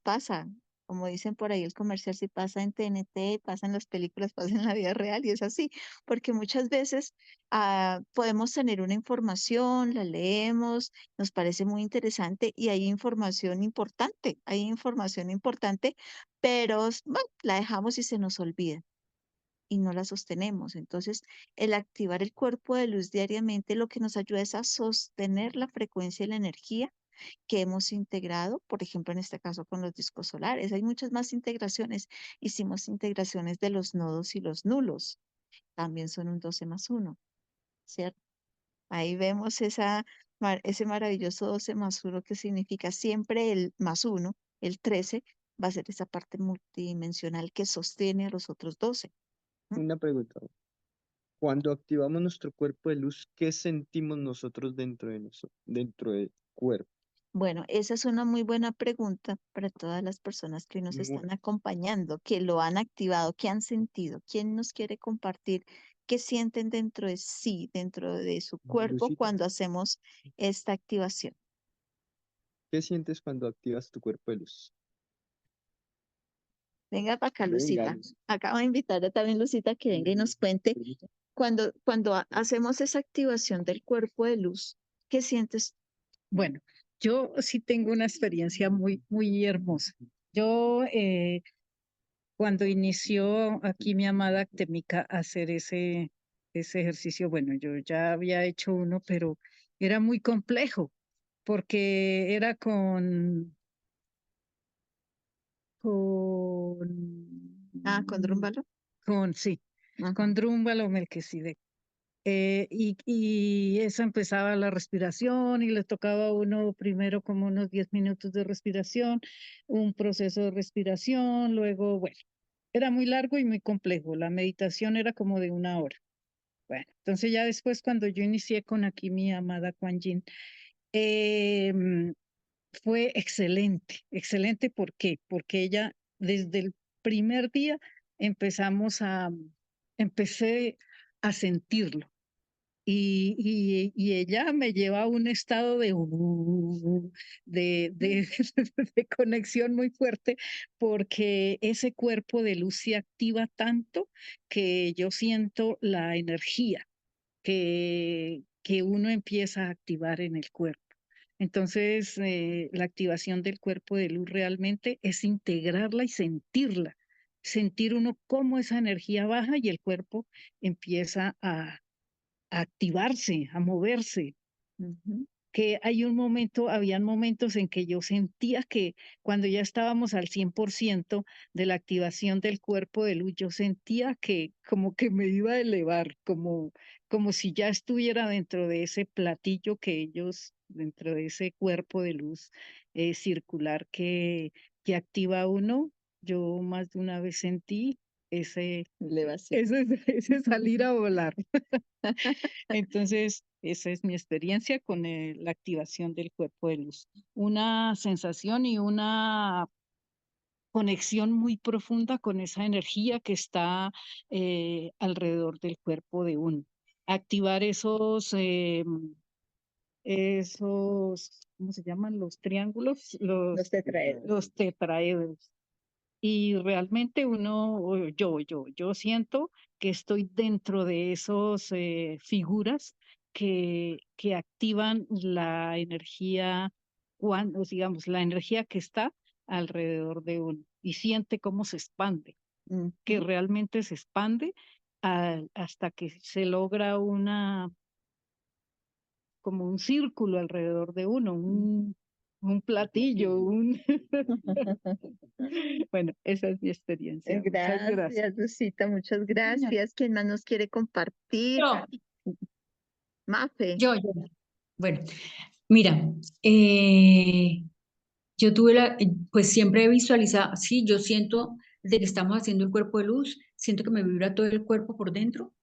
pasa, como dicen por ahí el comercial, si pasa en TNT, pasa en las películas, pasa en la vida real y es así, porque muchas veces podemos tener una información, la leemos, nos parece muy interesante y hay información importante, pero bueno, la dejamos y se nos olvida y no la sostenemos. Entonces, el activar el cuerpo de luz diariamente lo que nos ayuda es a sostener la frecuencia y la energía que hemos integrado, por ejemplo, en este caso con los discos solares. Hay muchas más integraciones. Hicimos integraciones de los nodos y los nulos. También son un 12+1, ¿cierto? Ahí vemos ese maravilloso 12+1 que significa siempre el +1, el 13, va a ser esa parte multidimensional que sostiene a los otros 12. ¿M? Una pregunta. Cuando activamos nuestro cuerpo de luz, ¿qué sentimos nosotros dentro del cuerpo? Bueno, esa es una muy buena pregunta para todas las personas que nos Mu- están acompañando, que lo han activado, que han sentido. ¿Quién nos quiere compartir qué sienten dentro de sí, dentro de su cuerpo Lucita, cuando hacemos esta activación? ¿qué sientes cuando activas tu cuerpo de luz? Venga para acá, Venga, Lucita. Acabo de invitar a también Lucita que venga y nos cuente Lucita. cuando hacemos esa activación del cuerpo de luz, ¿qué sientes? Bueno, yo sí tengo una experiencia muy, muy hermosa. Yo, cuando inició aquí mi amada Actemica a hacer ese ejercicio, bueno, yo ya había hecho uno, pero era muy complejo porque era ¿Con Drúmbalo? sí, Ajá. con Drúmbalo Melquisedec. Y eso empezaba la respiración y le tocaba a uno primero como unos 10 minutos de respiración, un proceso de respiración, luego, bueno, era muy largo y muy complejo. La meditación era como de 1 hora. Bueno, entonces ya después cuando yo inicié con aquí mi amada Kuan Yin, em, fue excelente, excelente. ¿Por qué? Porque ella desde el primer día empecé a sentirlo y ella me lleva a un estado de de conexión muy fuerte porque ese cuerpo de luz se activa tanto que yo siento la energía que uno empieza a activar en el cuerpo. Entonces, la activación del cuerpo de luz realmente es integrarla y sentir uno cómo esa energía baja y el cuerpo empieza a activarse, a moverse. Ujú. Que habían momentos en que yo sentía que cuando ya estábamos al 100% de la activación del cuerpo de luz, yo sentía que como que me iba a elevar, como si ya estuviera dentro de ese platillo dentro de ese cuerpo de luz circular que activa uno. Yo más de una vez sentí ese, Elevación. ese salir a volar. Entonces, esa es mi experiencia con la activación del cuerpo de luz. Una sensación y una conexión muy profunda con esa energía que está alrededor del cuerpo de uno. Activar esos, ¿cómo se llaman? Los triángulos, Los tetraedros. los tetraedros. Y realmente yo siento que estoy dentro de esos figuras que activan la energía, cuando, digamos, la energía que está alrededor de uno y siente cómo se expande, que Ujú. realmente se expande hasta que se logra como un círculo alrededor de uno, un platillo, Bueno, esa es mi experiencia. Muchas gracias. Gracias, Lucita, muchas gracias. ¿Quién más nos quiere compartir? Yo, Mafe. yo. Bueno, mira, yo tuve pues siempre he visualizado, sí, yo siento, desde que estamos haciendo el cuerpo de luz, siento que me vibra todo el cuerpo por dentro,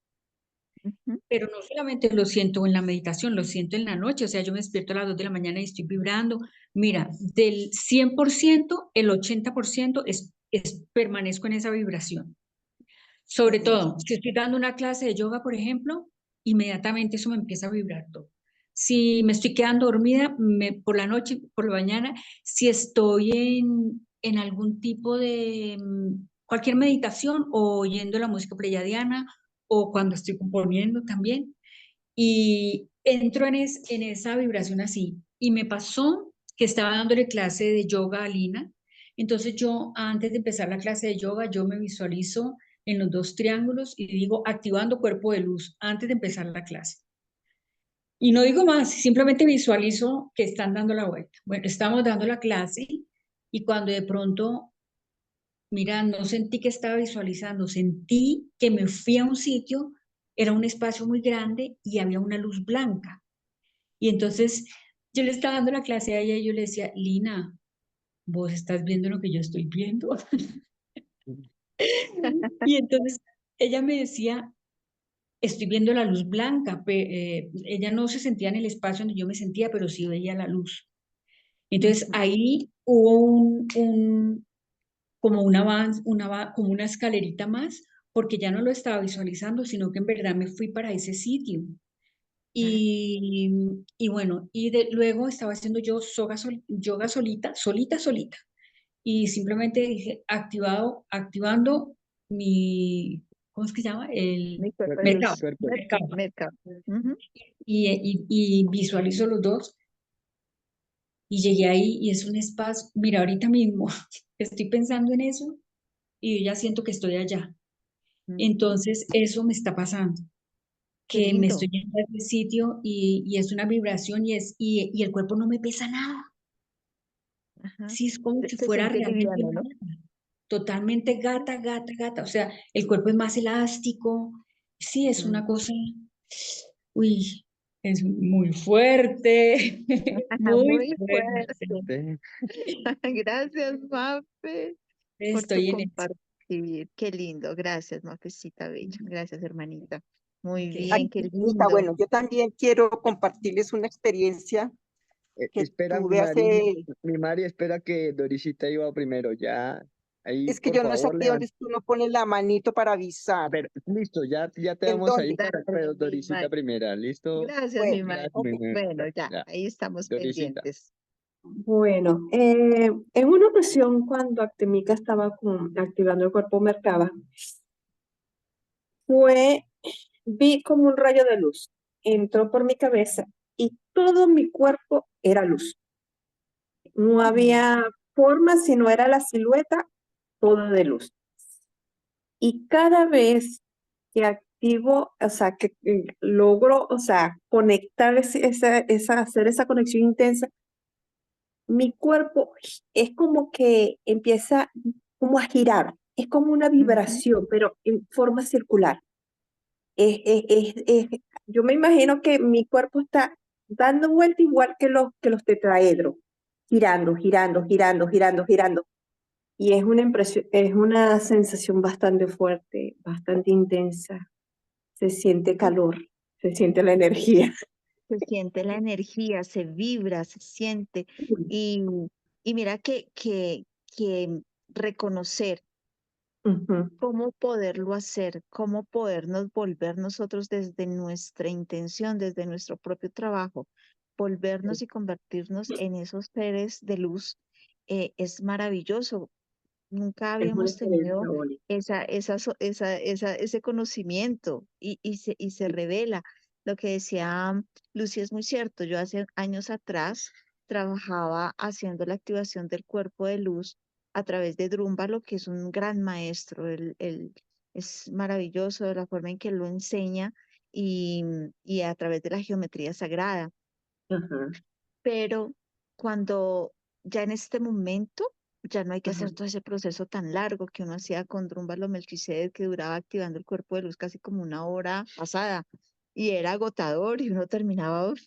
Ujú. pero no solamente lo siento en la meditación, lo siento en la noche, o sea, yo me despierto a las 2 de la mañana y estoy vibrando. Mira, del 100%, el 80% permanezco en esa vibración. Sobre todo, si estoy dando una clase de yoga, por ejemplo, inmediatamente eso me empieza a vibrar todo. Si me estoy quedando dormida por la noche, por la mañana, si estoy en algún tipo de cualquier meditación o oyendo la música pleyadiana o cuando estoy componiendo también, y entro en esa vibración así. Y me pasó que estaba dándole clase de yoga a Lina. Entonces yo, antes de empezar la clase de yoga, yo me visualizo en los dos triángulos y digo activando cuerpo de luz antes de empezar la clase. Y no digo más, simplemente visualizo que están dando la vuelta. Bueno, estamos dando la clase y cuando de pronto, mira, no sentí que estaba visualizando, sentí que me fui a un sitio, era un espacio muy grande y había una luz blanca. Y entonces yo le estaba dando la clase a ella y yo le decía, Lina, ¿vos estás viendo lo que yo estoy viendo? Y entonces ella me decía, estoy viendo la luz blanca. Ella no se sentía en el espacio donde yo me sentía, pero sí veía la luz. Entonces Ujú. ahí hubo como un avance, como una escalerita más, porque ya no lo estaba visualizando, sino que en verdad me fui para ese sitio. Y bueno, luego estaba haciendo yo yoga solita. Y simplemente dije, activando mi, ¿cómo es que se llama? El Mi cuerpo de mercado. luz. Cuerpo. Mercado. Ujú. Y visualizo los dos y llegué ahí y es un espacio, mira, ahorita mismo estoy pensando en eso y yo ya siento que estoy allá. Ujú. Entonces, eso me está pasando, Qué que me lindo. estoy yendo a ese sitio y es una vibración y el cuerpo no me pesa nada. Ajá. Sí, es como si Se fuera siente realmente liviano, ¿no? nada. Totalmente gata. O sea, el cuerpo es más elástico. Sí, es Mm. una cosa, uy, es muy fuerte, muy Muy fuerte. fuerte. Gracias, Mafe, por tu Estoy en eso. compartir. Qué lindo. Gracias, Mafecita Bella. Gracias, hermanita. Muy Ok. Ay, bien, qué Anita, lindo. bueno, yo también quiero compartirles una experiencia que Espera, tuve hace. Mi Mari, espera que Dorisita iba primero, ya. Ahí, Es que por yo no sé favor, aquí dónde tú no pones la manito para avisar. Pero, listo, ya te ¿En damos ahí, dónde? Dale, pero mi Dorisita Mari. primera, ¿listo? Gracias, mi Bueno, Mari. Gracias, ok. Bueno, ya, ya, ahí estamos Dorisita. pendientes. Bueno, en una ocasión cuando Actemica estaba activando el cuerpo Merkaba, vi como un rayo de luz, entró por mi cabeza y todo mi cuerpo era luz. No había forma, sino era la silueta, todo de luz. Y cada vez que activo, o sea, que logro, o sea, conectar hacer esa conexión intensa, mi cuerpo es como que empieza como a girar, es como una Ujú. vibración, pero en forma circular. Yo me imagino que mi cuerpo está dando vuelta igual que los tetraedros, girando. Y es una impresión, es una sensación bastante fuerte, bastante intensa. Se siente calor, se siente la energía. Se siente la energía, se vibra, se siente. Y, y mira que reconocer Ujú. cómo poderlo hacer, cómo podernos volver nosotros desde nuestra intención, desde nuestro propio trabajo, volvernos y convertirnos en esos seres de luz, es maravilloso. Nunca Es una habíamos experiencia tenido bonita. ese conocimiento y se revela. Lo que decía Lucy es muy cierto. Yo hace años atrás trabajaba haciendo la activación del cuerpo de luz a través de Drúmbalo, que es un gran maestro. Él es maravilloso de la forma en que lo enseña y a través de la geometría sagrada. Ajá, Pero cuando ya en este momento ya no hay que ajá. hacer todo ese proceso tan largo que uno hacía con Drúmbalo Melquisedec, que duraba activando el cuerpo de luz casi como una hora pasada y era agotador y uno terminaba, uf.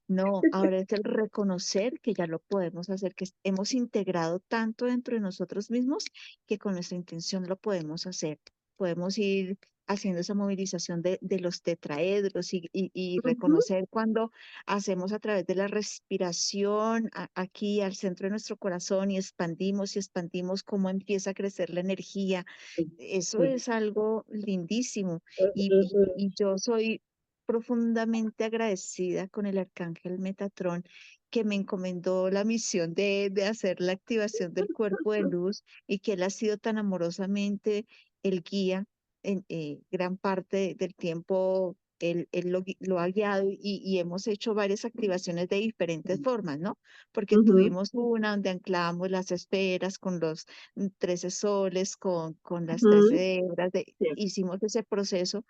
No, ahora es el reconocer que ya lo podemos hacer, que hemos integrado tanto dentro de nosotros mismos que con nuestra intención lo podemos hacer. Podemos ir haciendo esa movilización de los tetraedros y Ujú. reconocer cuando hacemos a través de la respiración aquí al centro de nuestro corazón y expandimos cómo empieza a crecer la energía. Sí, Eso sí. es algo lindísimo Eh, y, eh, y, eh, y yo soy profundamente agradecida con el arcángel Metatrón que me encomendó la misión de hacer la activación del cuerpo de luz y que él ha sido tan amorosamente el guía en gran parte del tiempo. Él lo ha guiado y hemos hecho varias activaciones de diferentes formas, ¿no? Porque ujú, tuvimos una donde anclamos las esferas con los 13 soles, con las 13 ujú. hebras, Sí. hicimos ese proceso,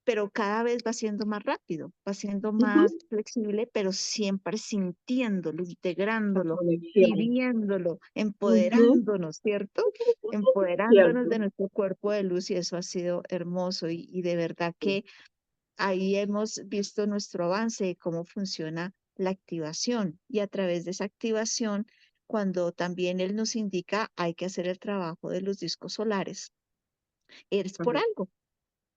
pero cada vez va siendo más rápido, va siendo más Ujú. flexible, pero siempre sintiéndolo, La integrándolo, conexión. viviéndolo, Ujú. empoderándonos, ¿cierto? Empoderándonos Cierto. de nuestro cuerpo de luz y eso ha sido hermoso y de verdad que ahí hemos visto nuestro avance de cómo funciona la activación y a través de esa activación, cuando también él nos indica hay que hacer el trabajo de los discos solares, es por Ujú. algo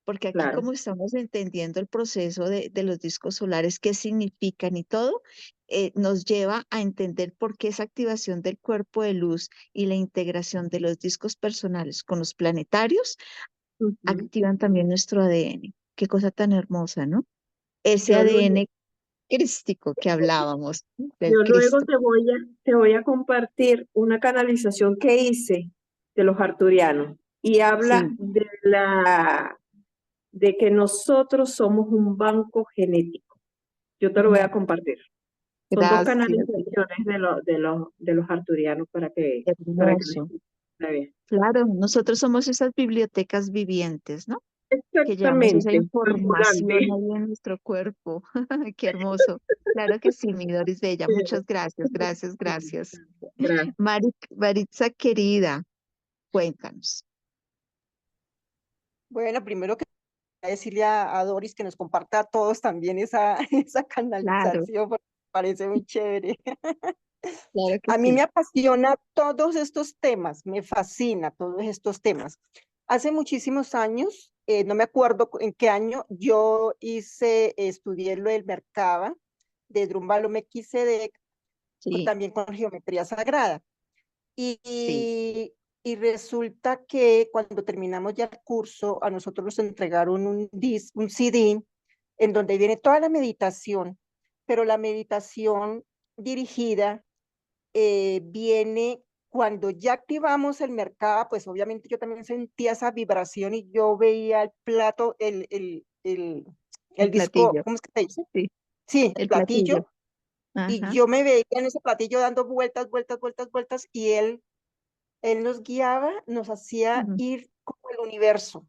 porque aquí Claro. como estamos entendiendo el proceso de los discos solares, qué significan y todo, nos lleva a entender por qué esa activación del cuerpo de luz y la integración de los discos personales con los planetarios Ujú. activan también nuestro ADN. Qué cosa tan hermosa, ¿no? Ese Yo, lo- ADN crístico que hablábamos del yo luego Cristo. te voy a compartir una canalización que hice de los arturianos y habla Sí, de que nosotros somos un banco genético. Yo te lo voy mm, a compartir. Son dos gracias, canalizaciones de los arturianos para que hermoso. la vean. Claro, nosotros somos esas bibliotecas vivientes, ¿no? Que llevamos esa Exactamente, información ambulante. ahí en nuestro cuerpo. Qué hermoso. Claro que sí, mi Doris Bella. Muchas gracias, gracias, gracias. Gracias. Maritza querida, cuéntanos. Bueno, primero que decirle a Doris que nos comparta a todos también esa, esa Claro, canalización, porque me parece muy chévere. claro que A mí me sí. apasiona todos estos temas, me fascina todos estos temas. Hace muchísimos años, no me acuerdo en qué año, yo estudié lo del Merkaba, de Drúmbalo Melquisedec, Sí, también con geometría sagrada. sí. Y resulta que cuando terminamos ya el curso, a nosotros nos entregaron un CD en donde viene toda la meditación, pero la meditación dirigida viene cuando ya activamos el mercado, pues obviamente yo también sentía esa vibración y yo veía el plato, El el disco, platillo. ¿cómo es que se dice? Sí, Sí, el el platillo. platillo, y Ajá. yo me veía en ese platillo dando vueltas, vueltas, vueltas, vueltas, y él nos guiaba, nos hacía Ujú, ir como el universo.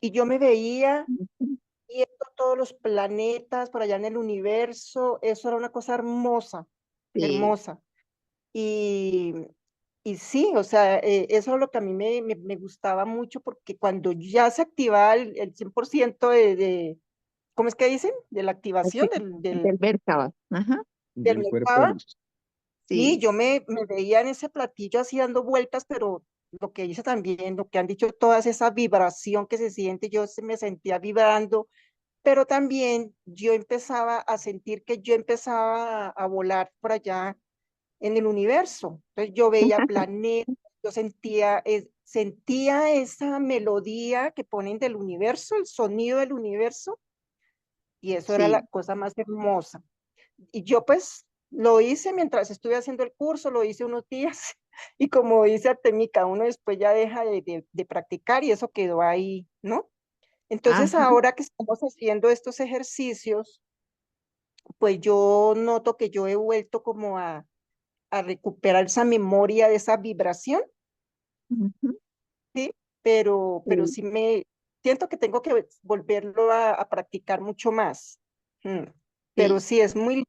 Y yo me veía ujú. viendo todos los planetas por allá en el universo. Eso era una cosa hermosa, Sí, hermosa. Y, y sí, o sea, eso es lo que a mí me gustaba mucho porque cuando ya se activaba el 100% ¿cómo es que dicen? De la activación así, del Berkaba. Ajá. del Del cuerpo de mercado. luz. Sí, Sí. yo me veía en ese platillo así dando vueltas, pero lo que hice también, lo que han dicho todas, esa vibración que se siente, me sentía vibrando, pero también yo empezaba a sentir que yo empezaba a volar por allá en el universo. Entonces yo veía planetas, yo sentía esa melodía que ponen del universo, el sonido del universo, y eso era la Sí. cosa más hermosa. Y yo pues lo hice mientras estuve haciendo el curso, lo hice unos días, y como dice Artemisa, uno después ya deja de practicar y eso quedó ahí, ¿no? Entonces Ajá. ahora que estamos haciendo estos ejercicios, pues yo noto que yo he vuelto como a recuperar esa memoria de esa vibración, Ujú. ¿sí? Pero Sí, sí me siento que tengo que volverlo a practicar mucho más. Mm. Pero sí. sí, es muy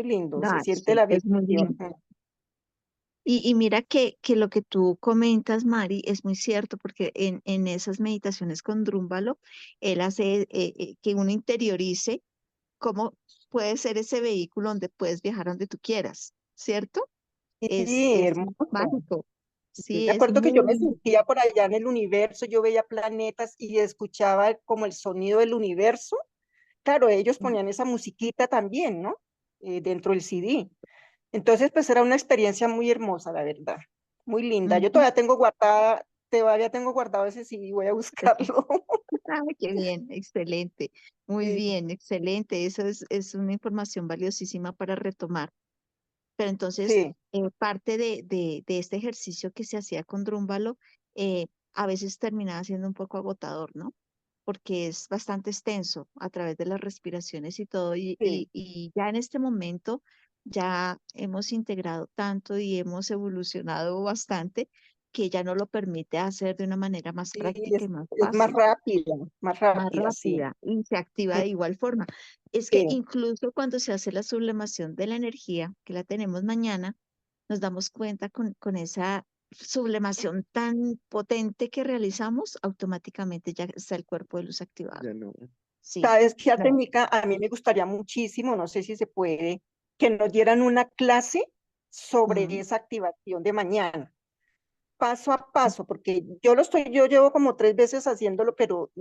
lindo, se Ah, siente sí, la es muy vibración. lindo. Y mira que lo que tú comentas, Mari, es muy cierto, porque en esas meditaciones con Drúmbalo, él hace que uno interiorice cómo puede ser ese vehículo donde puedes viajar donde tú quieras, ¿cierto? Sí, Es hermoso. mágico. Yo Sí, me es acuerdo que yo me muy, sentía por allá en el universo, yo veía planetas y escuchaba como el sonido del universo. Claro, ellos ponían esa musiquita también, ¿no? Dentro del CD. Entonces, pues era una experiencia muy hermosa, la verdad. Muy linda. Yo ujú. todavía tengo guardado ese CD, voy a buscarlo. Ah, qué bien, excelente, muy Sí, bien, excelente. Eso es una información valiosísima para retomar. Pero entonces, sí, parte de este ejercicio que se hacía con Drúmbalo, a veces terminaba siendo un poco agotador, ¿no? Porque es bastante extenso a través de las respiraciones y todo. sí. Y ya en este momento ya hemos integrado tanto y hemos evolucionado bastante que ya no lo permite hacer de una manera más Sí, práctica y más es fácil, más más rápida, sí. rápida y se activa Mm, de igual forma. Es que sí, incluso cuando se hace la sublimación de la energía, que la tenemos mañana, nos damos cuenta con esa sublimación tan potente que realizamos, automáticamente ya está el cuerpo de luz activado. Ya no. Sí, sabes que no. Artemisa, a mí me gustaría muchísimo, no sé si se puede, que nos dieran una clase sobre Mm, esa activación de mañana, paso a paso, porque yo llevo como 3 veces haciéndolo, pero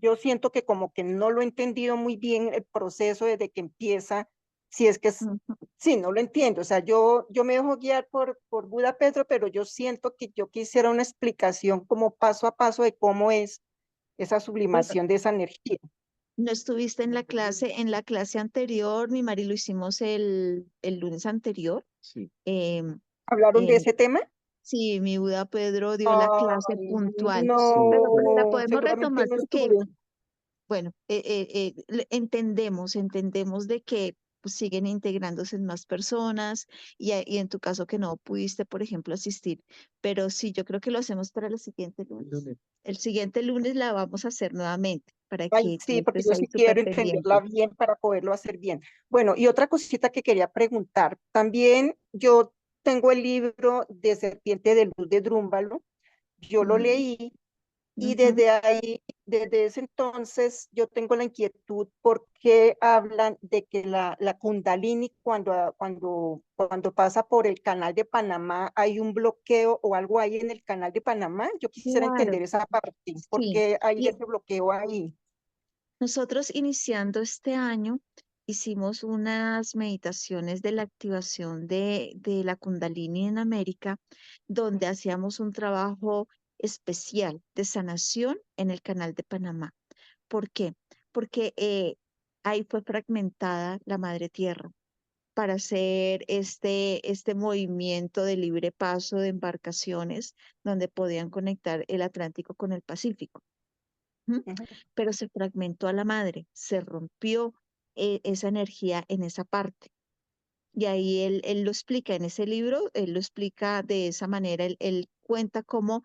yo siento que como que no lo he entendido muy bien el proceso desde que empieza, si es que ujú. sí, no lo entiendo, o sea, yo me dejo guiar por Buda Pedro, pero yo siento que yo quisiera una explicación como paso a paso de cómo es esa Bueno, sublimación de esa energía. no estuviste en la clase anterior, mi Mari, lo hicimos el lunes anterior. Sí. em, ¿Hablaron de eh, ese tema? sí, mi Buda Pedro dio la clase Ay, puntual, Sí. pero la no, podemos seguramente retomar no porque estuve. bueno, entendemos de que pues, siguen integrándose más personas y en tu caso que no pudiste, por ejemplo, asistir, pero sí, yo creo que lo hacemos para el siguiente El lunes. lunes. El siguiente lunes la vamos a hacer nuevamente para Ay, que tú sí, porque estés yo ahí sí quiero súper entenderla pendiente. bien para poderlo hacer bien. Bueno, y otra cosita que quería preguntar. También yo tengo el libro de Serpiente de Luz de Drúmbalo. Yo lo Mm, leí. Y ujú. desde ahí, desde ese entonces, yo tengo la inquietud porque hablan de que la Kundalini, cuando pasa por el canal de Panamá, hay un bloqueo o algo ahí en el canal de Panamá. Yo quisiera Claro, entender esa parte, sí. porque hay Y ese bloqueo ahí. nosotros iniciando este año hicimos unas meditaciones de la activación de la Kundalini en América, donde hacíamos un trabajo especial de sanación en el Canal de Panamá. ¿Por qué? Porque ahí fue fragmentada la Madre Tierra para hacer este movimiento de libre paso de embarcaciones donde podían conectar el Atlántico con el Pacífico. ¿M? Ujú. Pero se fragmentó a la madre, se rompió esa energía en esa parte. Y ahí él lo explica en ese libro, él lo explica de esa manera, él cuenta cómo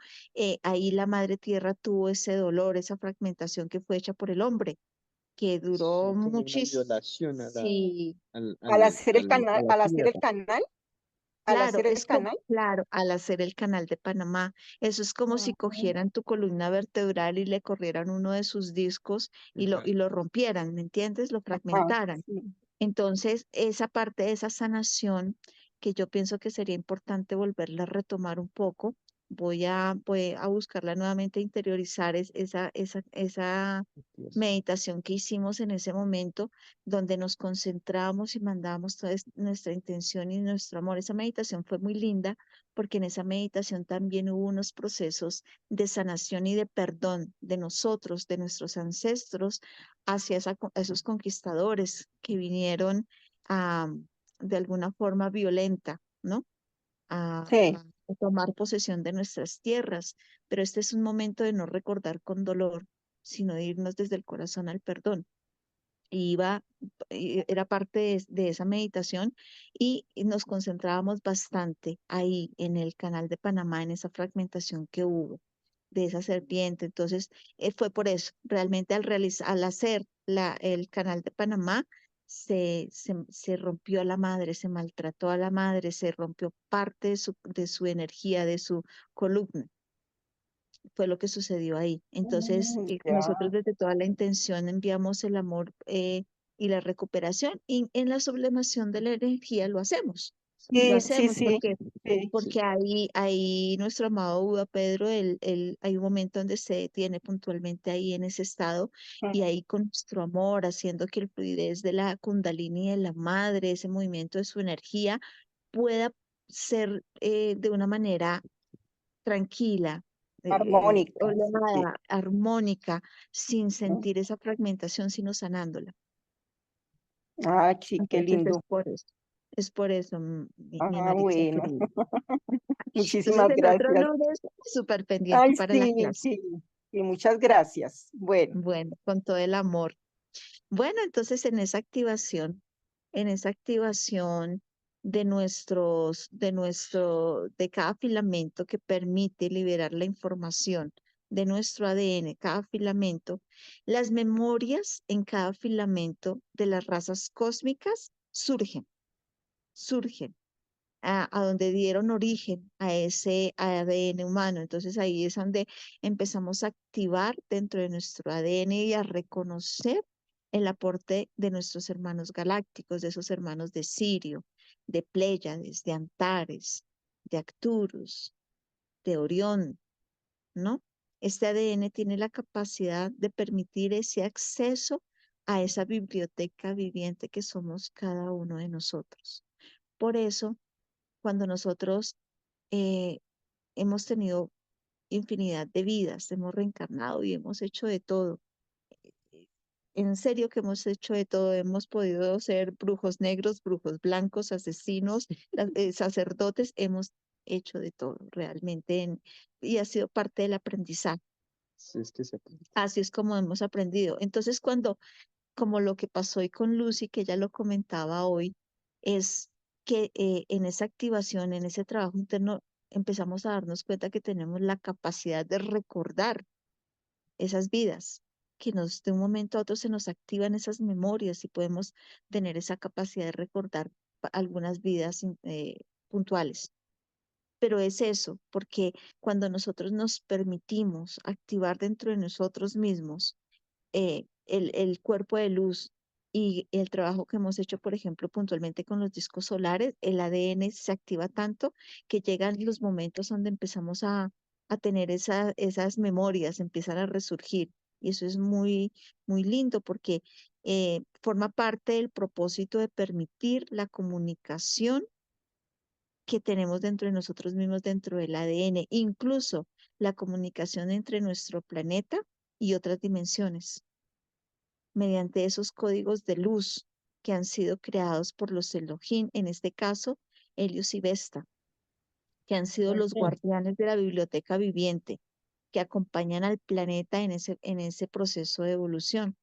ahí la madre tierra tuvo ese dolor, esa fragmentación que fue hecha por el hombre, que duró Sí, como una muchísimo. violación Sí, a la Al hacer el tierra. canal, al claro, hacer el canal. claro, al hacer el canal de Panamá, eso es como si Ujú. cogieran tu columna vertebral y le corrieran uno de sus discos y lo rompieran, ¿me entiendes? Lo Ah, fragmentaran. sí. Entonces, esa parte de esa sanación que yo pienso que sería importante volverla a retomar un poco, voy a buscarla nuevamente, interiorizar esa Dios. meditación que hicimos en ese momento, donde nos concentramos y mandamos toda nuestra intención y nuestro amor. Esa meditación fue muy linda porque en esa meditación también hubo unos procesos de sanación y de perdón de nosotros, de nuestros ancestros, hacia esos conquistadores que vinieron a, de alguna forma violenta, ¿no? Sí. A tomar posesión de nuestras tierras. Pero este es un momento de no recordar con dolor, sino de irnos desde el corazón al perdón. Y era parte de esa meditación y nos concentrábamos bastante ahí en el canal de Panamá, en esa fragmentación que hubo de esa serpiente. Entonces, fue por eso, realmente al hacer el canal de Panamá, se rompió a la madre, se maltrató a la madre, se rompió parte de su energía, de su columna. Fue lo que sucedió ahí. Entonces, nosotros Ya. desde toda la intención enviamos el amor y la recuperación, y en la sublimación de la energía lo hacemos. Lo Sí, sí, hacemos sí. Sí. Sí. porque ahí nuestro amado Buda Pedro, hay un momento donde se detiene puntualmente ahí en ese estado, y ahí con nuestro amor, haciendo que el fluidez de la Kundalini de la madre, ese movimiento de su energía, pueda ser de una manera tranquila, Armónica. Sí. ordenada, armónica, sin sentir esa fragmentación, sino sanándola. Ah, sí, qué Entonces lindo. es por eso, mi Ah, Maritza bueno. querida. Entonces, Muchísimas el otro gracias. lunes, súper pendiente Ay, para la sí, clase. sí. Y muchas gracias. Bueno, Bueno, con todo el amor. Bueno, entonces en esa activación de cada filamento que permite liberar la información de nuestro ADN, cada filamento, las memorias en cada filamento de las razas cósmicas surgen a donde dieron origen a ese ADN humano. Entonces ahí es donde empezamos a activar dentro de nuestro ADN y a reconocer el aporte de nuestros hermanos galácticos, de esos hermanos de Sirio, de Pléyades, de Antares, de Arcturus, de Orión, ¿no? Este ADN tiene la capacidad de permitir ese acceso a esa biblioteca viviente que somos cada uno de nosotros. Por eso, cuando nosotros eh, hemos tenido infinidad de vidas, hemos reencarnado y hemos hecho de todo. En serio que hemos hecho de todo, hemos podido ser brujos negros, brujos blancos, asesinos, sacerdotes, hemos hecho de todo realmente y ha sido parte del aprendizaje. Sí, es que se aprende. Así es como hemos aprendido. Entonces, como lo que pasó hoy con Lucy, que ella lo comentaba hoy, es que en esa activación, en ese trabajo interno, empezamos a darnos cuenta que tenemos la capacidad de recordar esas vidas, que de un momento a otro se nos activan esas memorias y podemos tener esa capacidad de recordar algunas vidas puntuales. Pero es eso, porque cuando nosotros nos permitimos activar dentro de nosotros mismos el cuerpo de luz y el trabajo que hemos hecho, por ejemplo, puntualmente con los discos solares, el ADN se activa tanto que llegan los momentos donde empezamos a tener esas memorias, empiezan a resurgir. Y eso es muy, muy lindo porque forma parte del propósito de permitir la comunicación que tenemos dentro de nosotros mismos, dentro del ADN, incluso la comunicación entre nuestro planeta y otras dimensiones mediante esos códigos de luz que han sido creados por los Elohim, en este caso, Helios y Vesta, que han sido Muy los bien. guardianes de la biblioteca viviente, que acompañan al planeta en ese proceso de evolución.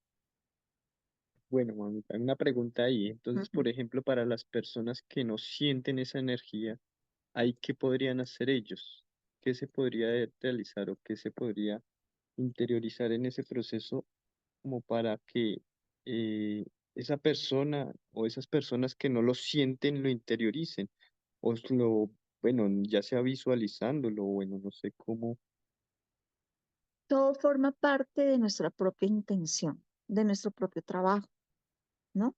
Bueno, mamita, una pregunta ahí. Entonces, Ujú. por ejemplo, para las personas que no sienten esa energía, ¿ahí qué podrían hacer ellos? ¿Qué se podría realizar o qué se podría interiorizar en ese proceso como para que esa persona o esas personas que no lo sienten lo interioricen? Bueno, ya sea visualizándolo, bueno, no sé cómo. Todo forma parte de nuestra propia intención, de nuestro propio trabajo, ¿no?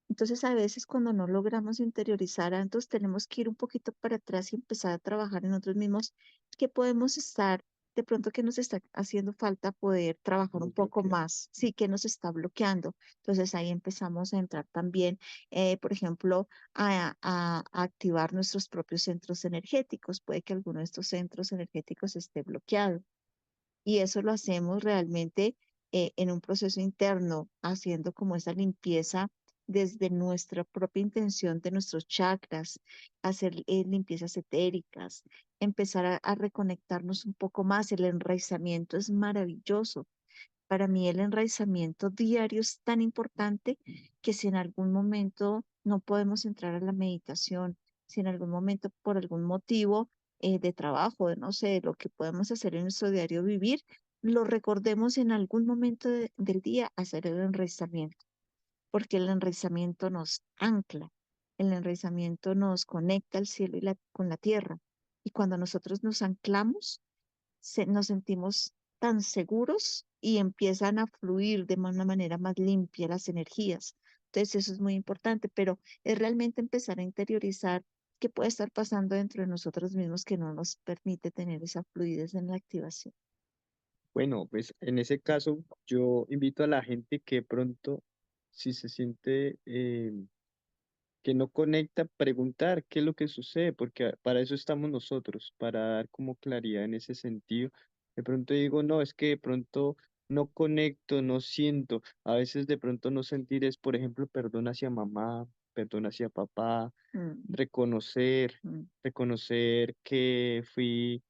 Entonces, a veces cuando no logramos interiorizar, entonces tenemos que ir un poquito para atrás y empezar a trabajar en nosotros mismos, que podemos estar, de pronto que nos está haciendo falta poder trabajar Como un poco bloqueado. más, sí, que nos está bloqueando. Entonces ahí empezamos a entrar también, por ejemplo, a activar nuestros propios centros energéticos. Puede que alguno de estos centros energéticos esté bloqueado. Y eso lo hacemos realmente en un proceso interno, haciendo como esa limpieza desde nuestra propia intención de nuestros chakras, hacer limpiezas etéricas, empezar a reconectarnos un poco más. El enraizamiento es maravilloso. Para mí el enraizamiento diario es tan importante que si en algún momento no podemos entrar a la meditación, si en algún momento por algún motivo de trabajo, de no sé, lo que podemos hacer en nuestro diario vivir, lo recordemos en algún momento del día hacer el enraizamiento, porque el enraizamiento nos ancla, el enraizamiento nos conecta al cielo y con la tierra. Y cuando nosotros nos anclamos, nos sentimos tan seguros y empiezan a fluir de una manera más limpia las energías. Entonces eso es muy importante, pero es realmente empezar a interiorizar qué puede estar pasando dentro de nosotros mismos que no nos permite tener esa fluidez en la activación. Bueno, pues en ese caso yo invito a la gente que de pronto, si se siente que no conecta, preguntar qué es lo que sucede, porque para eso estamos nosotros, para dar como claridad en ese sentido. De pronto digo, no, es que de pronto no conecto, no siento. A veces de pronto no sentir es, por ejemplo, perdón hacia mamá, perdón hacia papá, Mm, reconocer, mm, reconocer que fui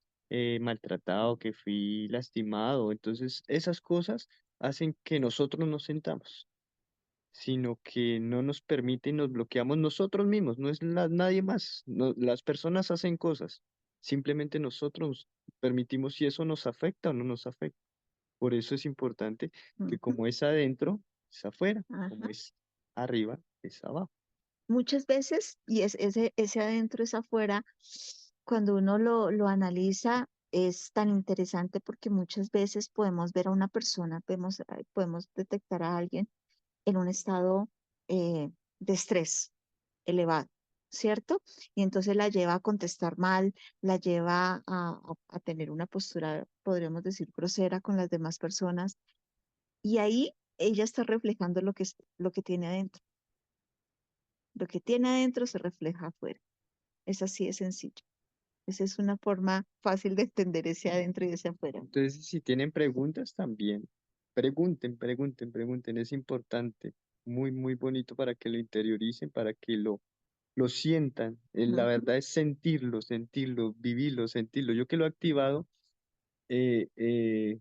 maltratado, que fui lastimado. Entonces, esas cosas hacen que nosotros nos sentamos, sino que no nos permite y nos bloqueamos nosotros mismos, no es nadie más. Las personas hacen cosas, simplemente nosotros permitimos si eso nos afecta o no nos afecta. Por eso es importante que ujú, como es adentro, es afuera, como ajá. es arriba, es abajo. Muchas veces, y ese adentro, es afuera, cuando uno lo analiza, es tan interesante porque muchas veces podemos ver a una persona, podemos detectar a alguien en un estado de estrés elevado, ¿cierto? Y entonces la lleva a contestar mal, la lleva a tener una postura, podríamos decir, grosera con las demás personas. Y ahí ella está reflejando lo que tiene adentro. Lo que tiene adentro se refleja afuera. Es así de sencillo. Esa es una forma fácil de entender ese adentro y ese afuera. Entonces, si tienen preguntas también, pregunten, es importante, muy, muy bonito para que lo interioricen, para que lo sientan. La Ujú. verdad es sentirlo, sentirlo, vivirlo, sentirlo. Yo que lo he activado, eh, eh,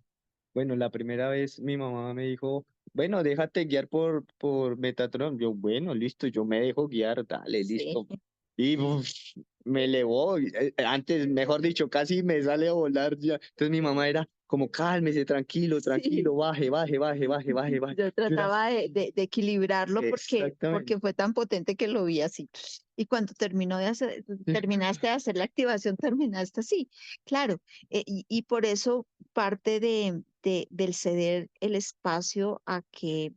bueno, la primera vez mi mamá me dijo, bueno, déjate guiar por Metatron. Yo, bueno, listo, yo me dejo guiar, dale, Sí. listo. Y uf, me elevó, antes, mejor dicho, casi me sale a volar ya. Entonces mi mamá era como, cálmese, tranquilo, Sí. tranquilo, baje, baje, baje, baje, baje, baje. Yo Yo era, trataba de equilibrarlo exactamente. porque fue tan potente que lo vi así. Y cuando terminaste de hacer la activación, terminaste así. Claro, y por eso parte del ceder el espacio a que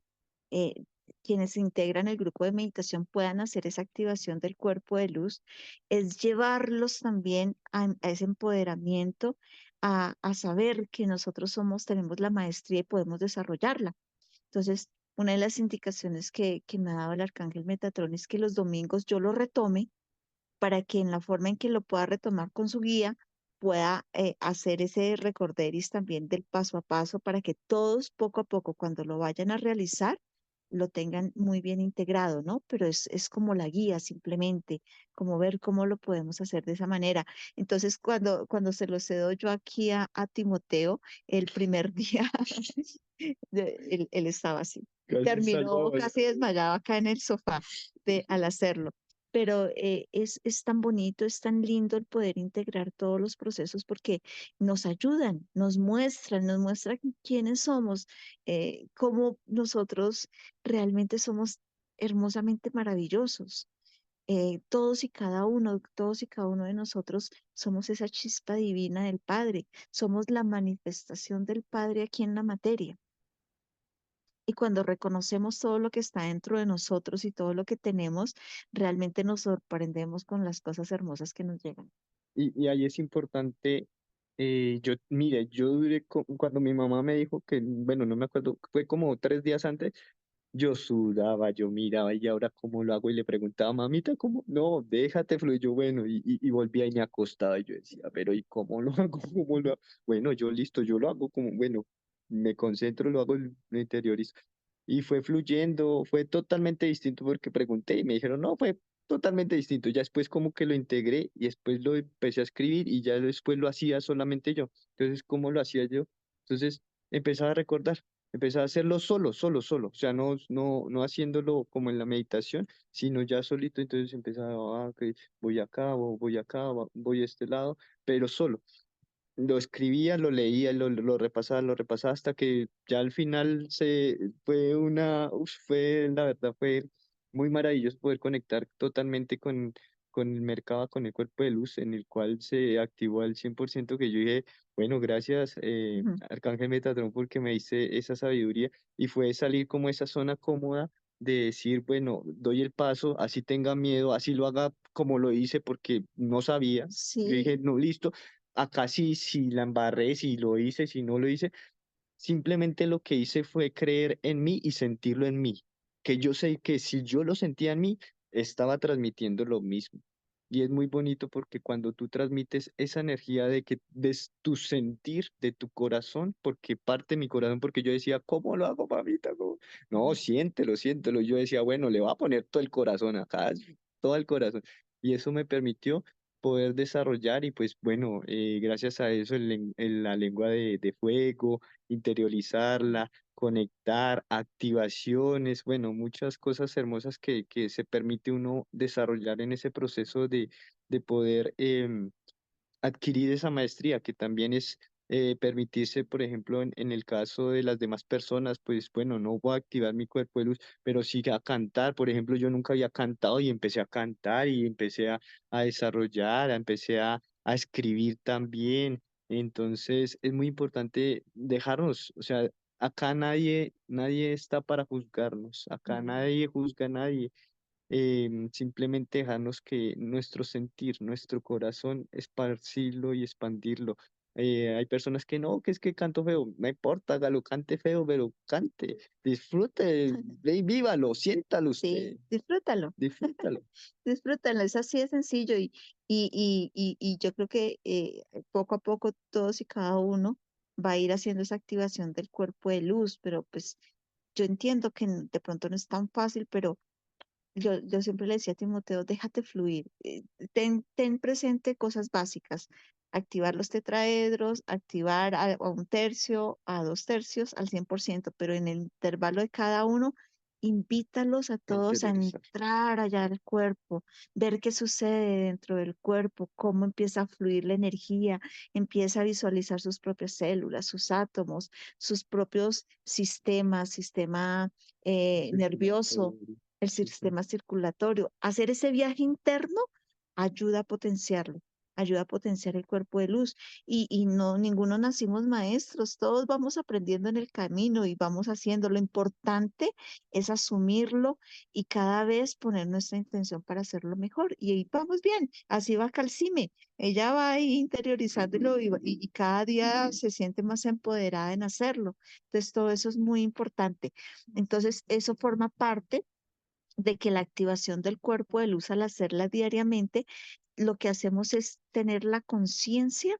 eh, quienes integran el grupo de meditación puedan hacer esa activación del cuerpo de luz, es llevarlos también a ese empoderamiento, a saber que nosotros tenemos la maestría y podemos desarrollarla. Entonces, una de las indicaciones que me ha dado el arcángel Metatron es que los domingos yo lo retome para que en la forma en que lo pueda retomar con su guía, pueda hacer ese recorderis también del paso a paso para que todos poco a poco, cuando lo vayan a realizar, lo tengan muy bien integrado, ¿no? Pero es como la guía simplemente, como ver cómo lo podemos hacer de esa manera. Entonces, cuando se lo cedo yo aquí a Timoteo, el primer día, él estaba así. Casi salgo a Terminó volar. casi desmayado acá en el sofá al hacerlo, pero es tan bonito, es tan lindo el poder integrar todos los procesos porque nos ayudan, nos muestran quiénes somos, cómo nosotros realmente somos hermosamente maravillosos. Todos y cada uno de nosotros somos esa chispa divina del Padre, somos la manifestación del Padre aquí en la materia. Y cuando reconocemos todo lo que está dentro de nosotros y todo lo que tenemos, realmente nos sorprendemos con las cosas hermosas que nos llegan. Y ahí es importante, mire, yo duré, cuando mi mamá me dijo que, bueno, no me acuerdo, fue como 3 días antes, yo sudaba, yo miraba y ahora cómo lo hago y le preguntaba, mamita, ¿cómo? No, déjate fluir, yo bueno, y volvía y me acostaba y yo decía, pero ¿y cómo lo hago? ¿Cómo lo hago? Bueno, yo listo, yo lo hago como, bueno, me concentro, lo hago, lo interiorizo. Y fue fluyendo, fue totalmente distinto porque pregunté y me dijeron, no, fue totalmente distinto. Ya después como que lo integré y después lo empecé a escribir y ya después lo hacía solamente yo. Entonces, ¿cómo lo hacía yo? Entonces, empezaba a recordar. Empecé a hacerlo solo, solo, solo, o sea, no haciéndolo como en la meditación, sino ya solito, entonces empezaba, ok, voy acá, voy acá, voy a este lado, pero solo. Lo escribía, lo leía, lo repasaba hasta que ya al final fue, la verdad, fue muy maravilloso poder conectar totalmente con el mercado, con el cuerpo de luz, en el cual se activó al 100% que yo dije, bueno, gracias, Ujú. Arcángel Metatrón, porque me diste esa sabiduría y fue salir como esa zona cómoda de decir, bueno, doy el paso, así tenga miedo, así lo haga como lo hice porque no sabía. Yo Sí, dije, no, listo, acá sí, si la embarré, si lo hice, si no lo hice, simplemente lo que hice fue creer en mí y sentirlo en mí, que yo sé que si yo lo sentía en mí, estaba transmitiendo lo mismo. Y es muy bonito porque cuando tú transmites esa energía de que de tu sentir, de tu corazón, porque parte de mi corazón, porque yo decía, ¿cómo lo hago, mamita? ¿Cómo?". No, siéntelo, siéntelo. Yo decía, bueno, le voy a poner todo el corazón acá, todo el corazón. Y eso me permitió poder desarrollar y pues bueno, gracias a eso la lengua de fuego, interiorizarla, conectar, activaciones, bueno, muchas cosas hermosas que se permite uno desarrollar en ese proceso de poder adquirir esa maestría, que también es permitirse, por ejemplo, en el caso de las demás personas, pues bueno, no voy a activar mi cuerpo de luz, pero sí a cantar, por ejemplo, yo nunca había cantado y empecé a cantar y empecé a desarrollar, empecé a escribir también. Entonces, es muy importante dejarnos, o sea, acá nadie está para juzgarnos, acá nadie juzga a nadie, simplemente dejarnos que nuestro sentir, nuestro corazón, esparcirlo y expandirlo. Hay personas que no, que es que canto feo, no importa, hágalo, cante feo, pero cante, disfrute, ve y vívalo, siéntalo sí, usted, disfrútalo. disfrútalo. Disfrútalo, es así de sencillo y yo creo que poco a poco todos y cada uno va a ir haciendo esa activación del cuerpo de luz, pero pues yo entiendo que de pronto no es tan fácil, pero yo siempre le decía a Timoteo, déjate fluir, ten presente cosas básicas, activar los tetraedros, activar a 1/3, a 2/3, al 100%, pero en el intervalo de cada uno, invítalos a todos a Interiorizar. entrar allá al cuerpo, ver qué sucede dentro del cuerpo, cómo empieza a fluir la energía, empieza a visualizar sus propias células, sus átomos, sus propios sistemas, sistema nervioso, Circulatorio. el Ujú. sistema circulatorio. Hacer ese viaje interno ayuda a potenciarlo, ayuda a potenciar el cuerpo de luz. Y no, ninguno nacimos maestros, todos vamos aprendiendo en el camino y vamos haciendo. Lo importante es asumirlo y cada vez poner nuestra intención para hacerlo mejor. Y ahí vamos bien, así va Calcime. Ella va ahí interiorizándolo y cada día se siente más empoderada en hacerlo. Entonces, todo eso es muy importante. Entonces, eso forma parte de que la activación del cuerpo de luz al hacerla diariamente, lo que hacemos es tener la conciencia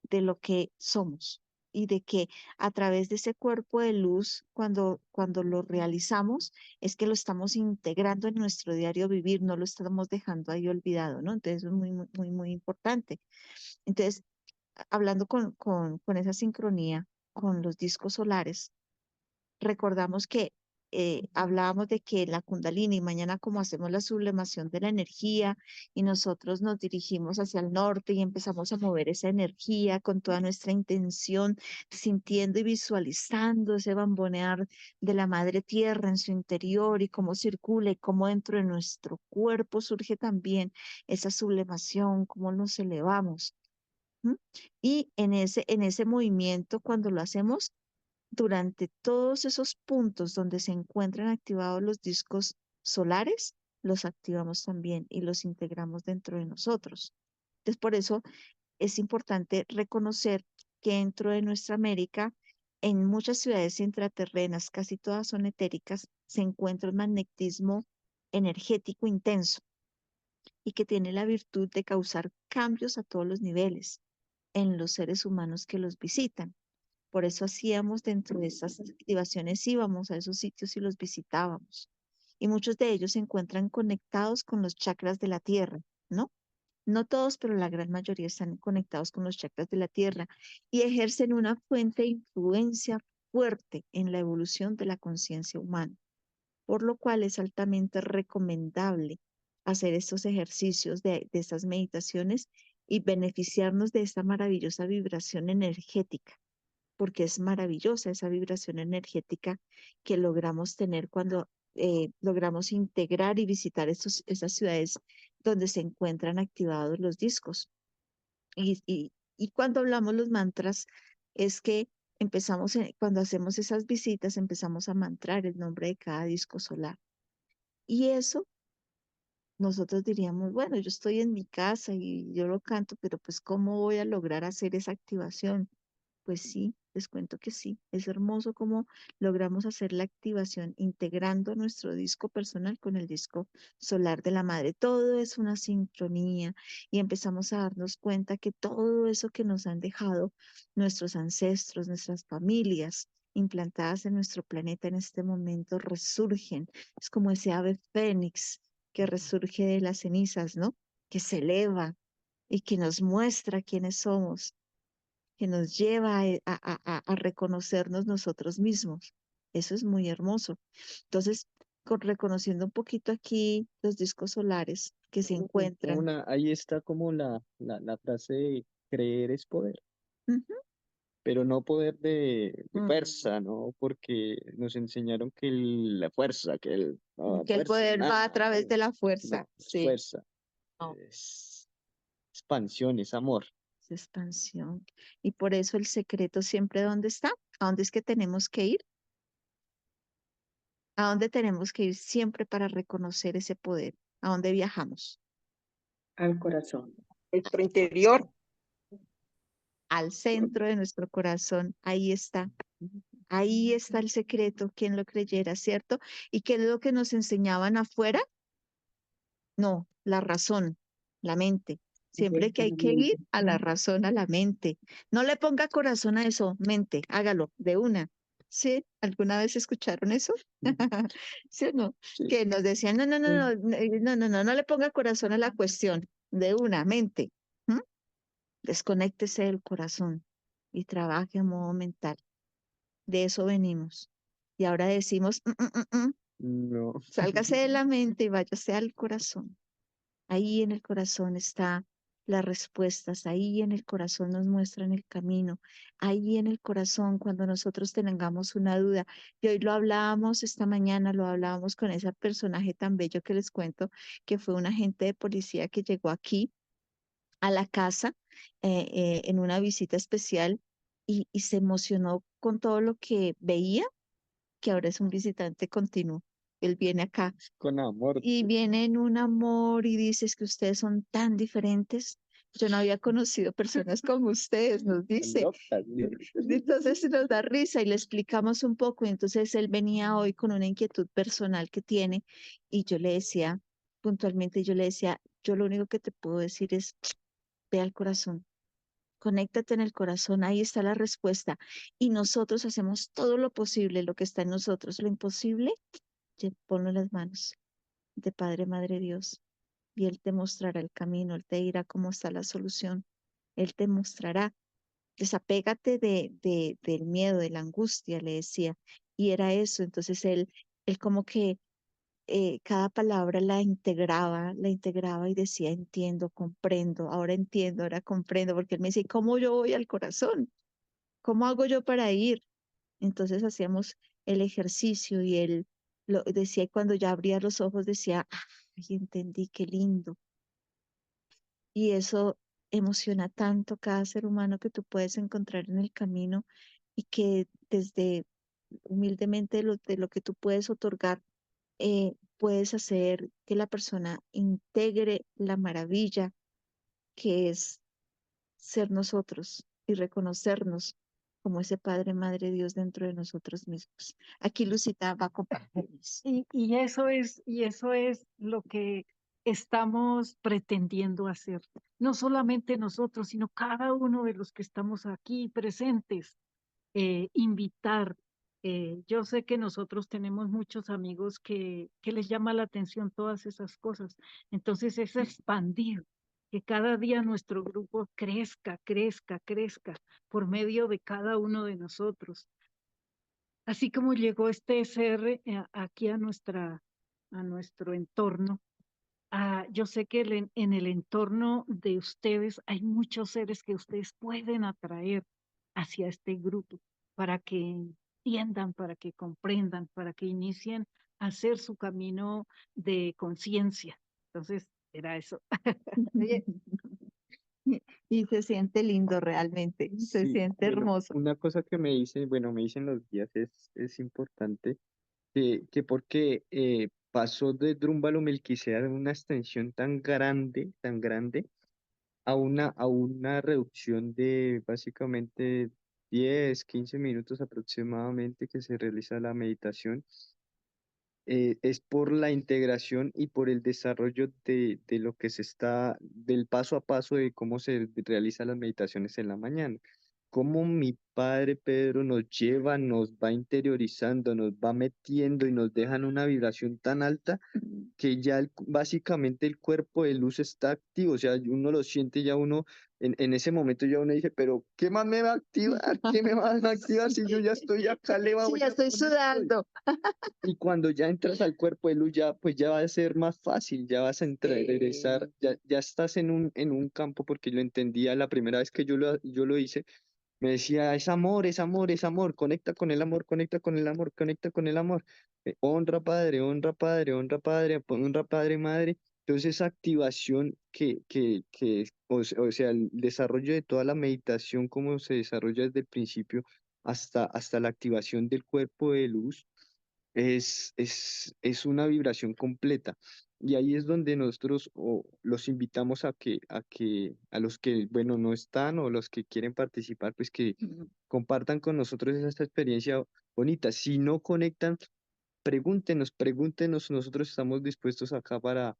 de lo que somos y de que a través de ese cuerpo de luz, cuando lo realizamos, es que lo estamos integrando en nuestro diario vivir, no lo estamos dejando ahí olvidado, ¿no? Entonces es muy, muy, muy, muy importante. Entonces, hablando con esa sincronía con los discos solares, recordamos que hablábamos de que la Kundalini, mañana como hacemos la sublimación de la energía y nosotros nos dirigimos hacia el norte y empezamos a mover esa energía con toda nuestra intención, sintiendo y visualizando ese bambonear de la madre tierra en su interior y cómo circula y cómo dentro de nuestro cuerpo surge también esa sublimación, cómo nos elevamos. ¿M? Y en ese movimiento, cuando lo hacemos, durante todos esos puntos donde se encuentran activados los discos solares, los activamos también y los integramos dentro de nosotros. Entonces, por eso es importante reconocer que dentro de nuestra América, en muchas ciudades intraterrenas, casi todas son etéricas, se encuentra un magnetismo energético intenso y que tiene la virtud de causar cambios a todos los niveles en los seres humanos que los visitan. Por eso hacíamos dentro de esas activaciones, íbamos a esos sitios y los visitábamos. Y muchos de ellos se encuentran conectados con los chakras de la tierra, ¿no? No todos, pero la gran mayoría están conectados con los chakras de la tierra y ejercen una fuente de influencia fuerte en la evolución de la conciencia humana, por lo cual es altamente recomendable hacer estos ejercicios de estas meditaciones y beneficiarnos de esta maravillosa vibración energética, porque es maravillosa esa vibración energética que logramos tener cuando logramos integrar y visitar esas ciudades donde se encuentran activados los discos. Y cuando hablamos los mantras, es que empezamos, cuando hacemos esas visitas, empezamos a mantrar el nombre de cada disco solar. Y eso nosotros diríamos, bueno, yo estoy en mi casa y yo lo canto, pero pues ¿cómo voy a lograr hacer esa activación? Pues sí, les cuento que sí. Es hermoso cómo logramos hacer la activación integrando nuestro disco personal con el disco solar de la madre. Todo es una sincronía y empezamos a darnos cuenta que todo eso que nos han dejado nuestros ancestros, nuestras familias implantadas en nuestro planeta en este momento resurgen. Es como ese ave fénix que resurge de las cenizas, ¿no? Que se eleva y que nos muestra quiénes somos, que nos lleva a reconocernos nosotros mismos. Eso es muy hermoso. Entonces, reconociendo un poquito aquí los discos solares que se encuentran. Ahí está como la frase de creer es poder, Ujú. pero no poder de Mm. fuerza, ¿no? Porque nos enseñaron que la fuerza, Que el fuerza, poder va a nada, través de la no fuerza. es Sí, fuerza, no, es expansión, es amor. es expansión. Y por eso el secreto siempre, ¿dónde está? ¿A dónde es que tenemos que ir? ¿A dónde tenemos que ir siempre para reconocer ese poder? ¿A dónde viajamos? Al corazón. Nuestro interior. Al centro de nuestro corazón. Ahí está. Ahí está el secreto, quien lo creyera, ¿cierto? ¿Y qué es lo que nos enseñaban afuera? No, la razón, la mente. Siempre que hay que ir a la razón, a la mente. No le ponga corazón a eso, mente, hágalo de una. ¿Sí? ¿Alguna vez escucharon eso? ¿Sí o no? Sí. Que nos decían, no, no, no, no, no, no, no, no le ponga corazón a la cuestión, de una, mente. ¿Mm? Desconéctese del corazón y trabaje en modo mental. De eso venimos. Y ahora decimos, No. sálgase de la mente y váyase al corazón. Ahí en el corazón está las respuestas, ahí en el corazón nos muestran el camino, ahí en el corazón cuando nosotros tengamos una duda. Y hoy lo hablábamos esta mañana, lo hablábamos con ese personaje tan bello que les cuento, que fue un agente de policía que llegó aquí a la casa en una visita especial y se emocionó con todo lo que veía, que ahora es un visitante continuo. Él viene acá Con amor. y viene en un amor y dices que ustedes son tan diferentes. Yo no había conocido personas como ustedes, nos dice. Locas, ¿no? Entonces nos da risa y le explicamos un poco. Y entonces él venía hoy con una inquietud personal que tiene y yo le decía, puntualmente, yo le decía, yo lo único que te puedo decir es, ve al corazón. Conéctate en el corazón, ahí está la respuesta. Y nosotros hacemos todo lo posible, lo que está en nosotros. Lo imposible, ponlo en las manos de Padre, Madre Dios. Y Él te mostrará el camino, Él te dirá cómo está la solución. Él te mostrará. Desapégate del miedo, de la angustia, le decía. Y era eso. Entonces él como que cada palabra la integraba y decía, entiendo, comprendo, ahora comprendo, porque él me decía, ¿cómo yo voy al corazón? ¿Cómo hago yo para ir? Entonces hacíamos el ejercicio y él lo decía, y cuando ya abría los ojos decía, ay, entendí, qué lindo. Y eso emociona tanto cada ser humano que tú puedes encontrar en el camino y que desde humildemente de lo que tú puedes otorgar, puedes hacer que la persona integre la maravilla que es ser nosotros y reconocernos como ese Padre, Madre, Dios dentro de nosotros mismos. Aquí Lucita va a compartirnos. Y eso es lo que estamos pretendiendo hacer. No solamente nosotros, sino cada uno de los que estamos aquí presentes, invitar. Yo sé que nosotros tenemos muchos amigos que les llama la atención todas esas cosas. Entonces es expandir, que cada día nuestro grupo crezca, crezca, crezca por medio de cada uno de nosotros. Así como llegó este SR aquí a nuestro entorno, yo sé que en el entorno de ustedes hay muchos seres que ustedes pueden atraer hacia este grupo para que entiendan, para que comprendan, para que inicien a hacer su camino de conciencia. Entonces, era eso. Oye, Y se siente lindo realmente, se Sí, siente bueno, hermoso. una cosa que me dicen, bueno, me dicen los guías es importante, que porque pasó de Drúmbalo Melquisedec en una extensión tan grande, a una reducción de básicamente 10 15 minutos aproximadamente que se realiza la meditación. Es por la integración y por el desarrollo de lo que se está, del paso a paso de cómo se realizan las meditaciones en la mañana. Cómo mi padre Pedro nos lleva, nos va interiorizando, nos va metiendo y nos deja en una vibración tan alta que ya básicamente el cuerpo de luz está activo, o sea, uno lo siente ya uno, en ese momento ya uno dice, pero ¿qué más me va a activar? ¿Qué me va a activar si yo ya estoy acá elevado? Sí, ya estoy ¿Dónde estoy? sudando. Y cuando ya entras al cuerpo de luz, ya, pues ya va a ser más fácil, ya vas a regresar, ya estás en un campo, porque lo entendía la primera vez que yo lo hice, me decía, es amor, es amor, es amor, conecta con el amor, conecta con el amor, conecta con el amor. Honra padre, honra padre, honra padre, honra padre, madre. Entonces esa activación o sea, el desarrollo de toda la meditación, como se desarrolla desde el principio hasta la activación del cuerpo de luz, es una vibración completa. Y ahí es donde nosotros los invitamos a los que, bueno, no están o los que quieren participar, pues que compartan con nosotros esta experiencia bonita. Si no conectan, pregúntenos, pregúntenos, nosotros estamos dispuestos acá para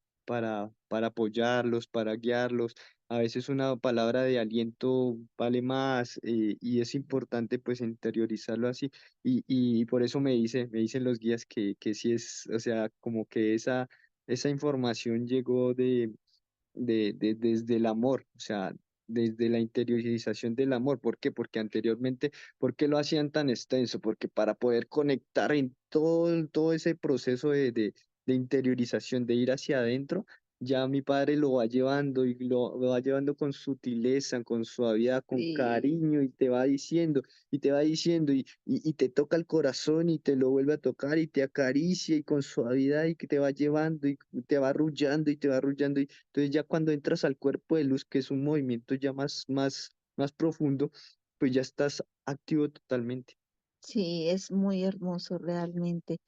apoyarlos, para guiarlos. A veces una palabra de aliento vale más, y es importante pues interiorizarlo así. Y por eso me dicen los guías que sí es, o sea, como que esa información llegó desde el amor, o sea, desde la interiorización del amor. ¿Por qué? Porque anteriormente, ¿por qué lo hacían tan extenso? Porque para poder conectar en todo ese proceso de interiorización, de ir hacia adentro, ya mi padre lo va llevando y lo va llevando con sutileza, con suavidad, con Sí, cariño, y te va diciendo, y te toca el corazón y te lo vuelve a tocar y te acaricia y con suavidad y que te va llevando y te va arrullando y te va arrullando. Entonces ya cuando entras al cuerpo de luz, que es un movimiento ya más profundo, pues ya estás activo totalmente. sí, es muy hermoso realmente.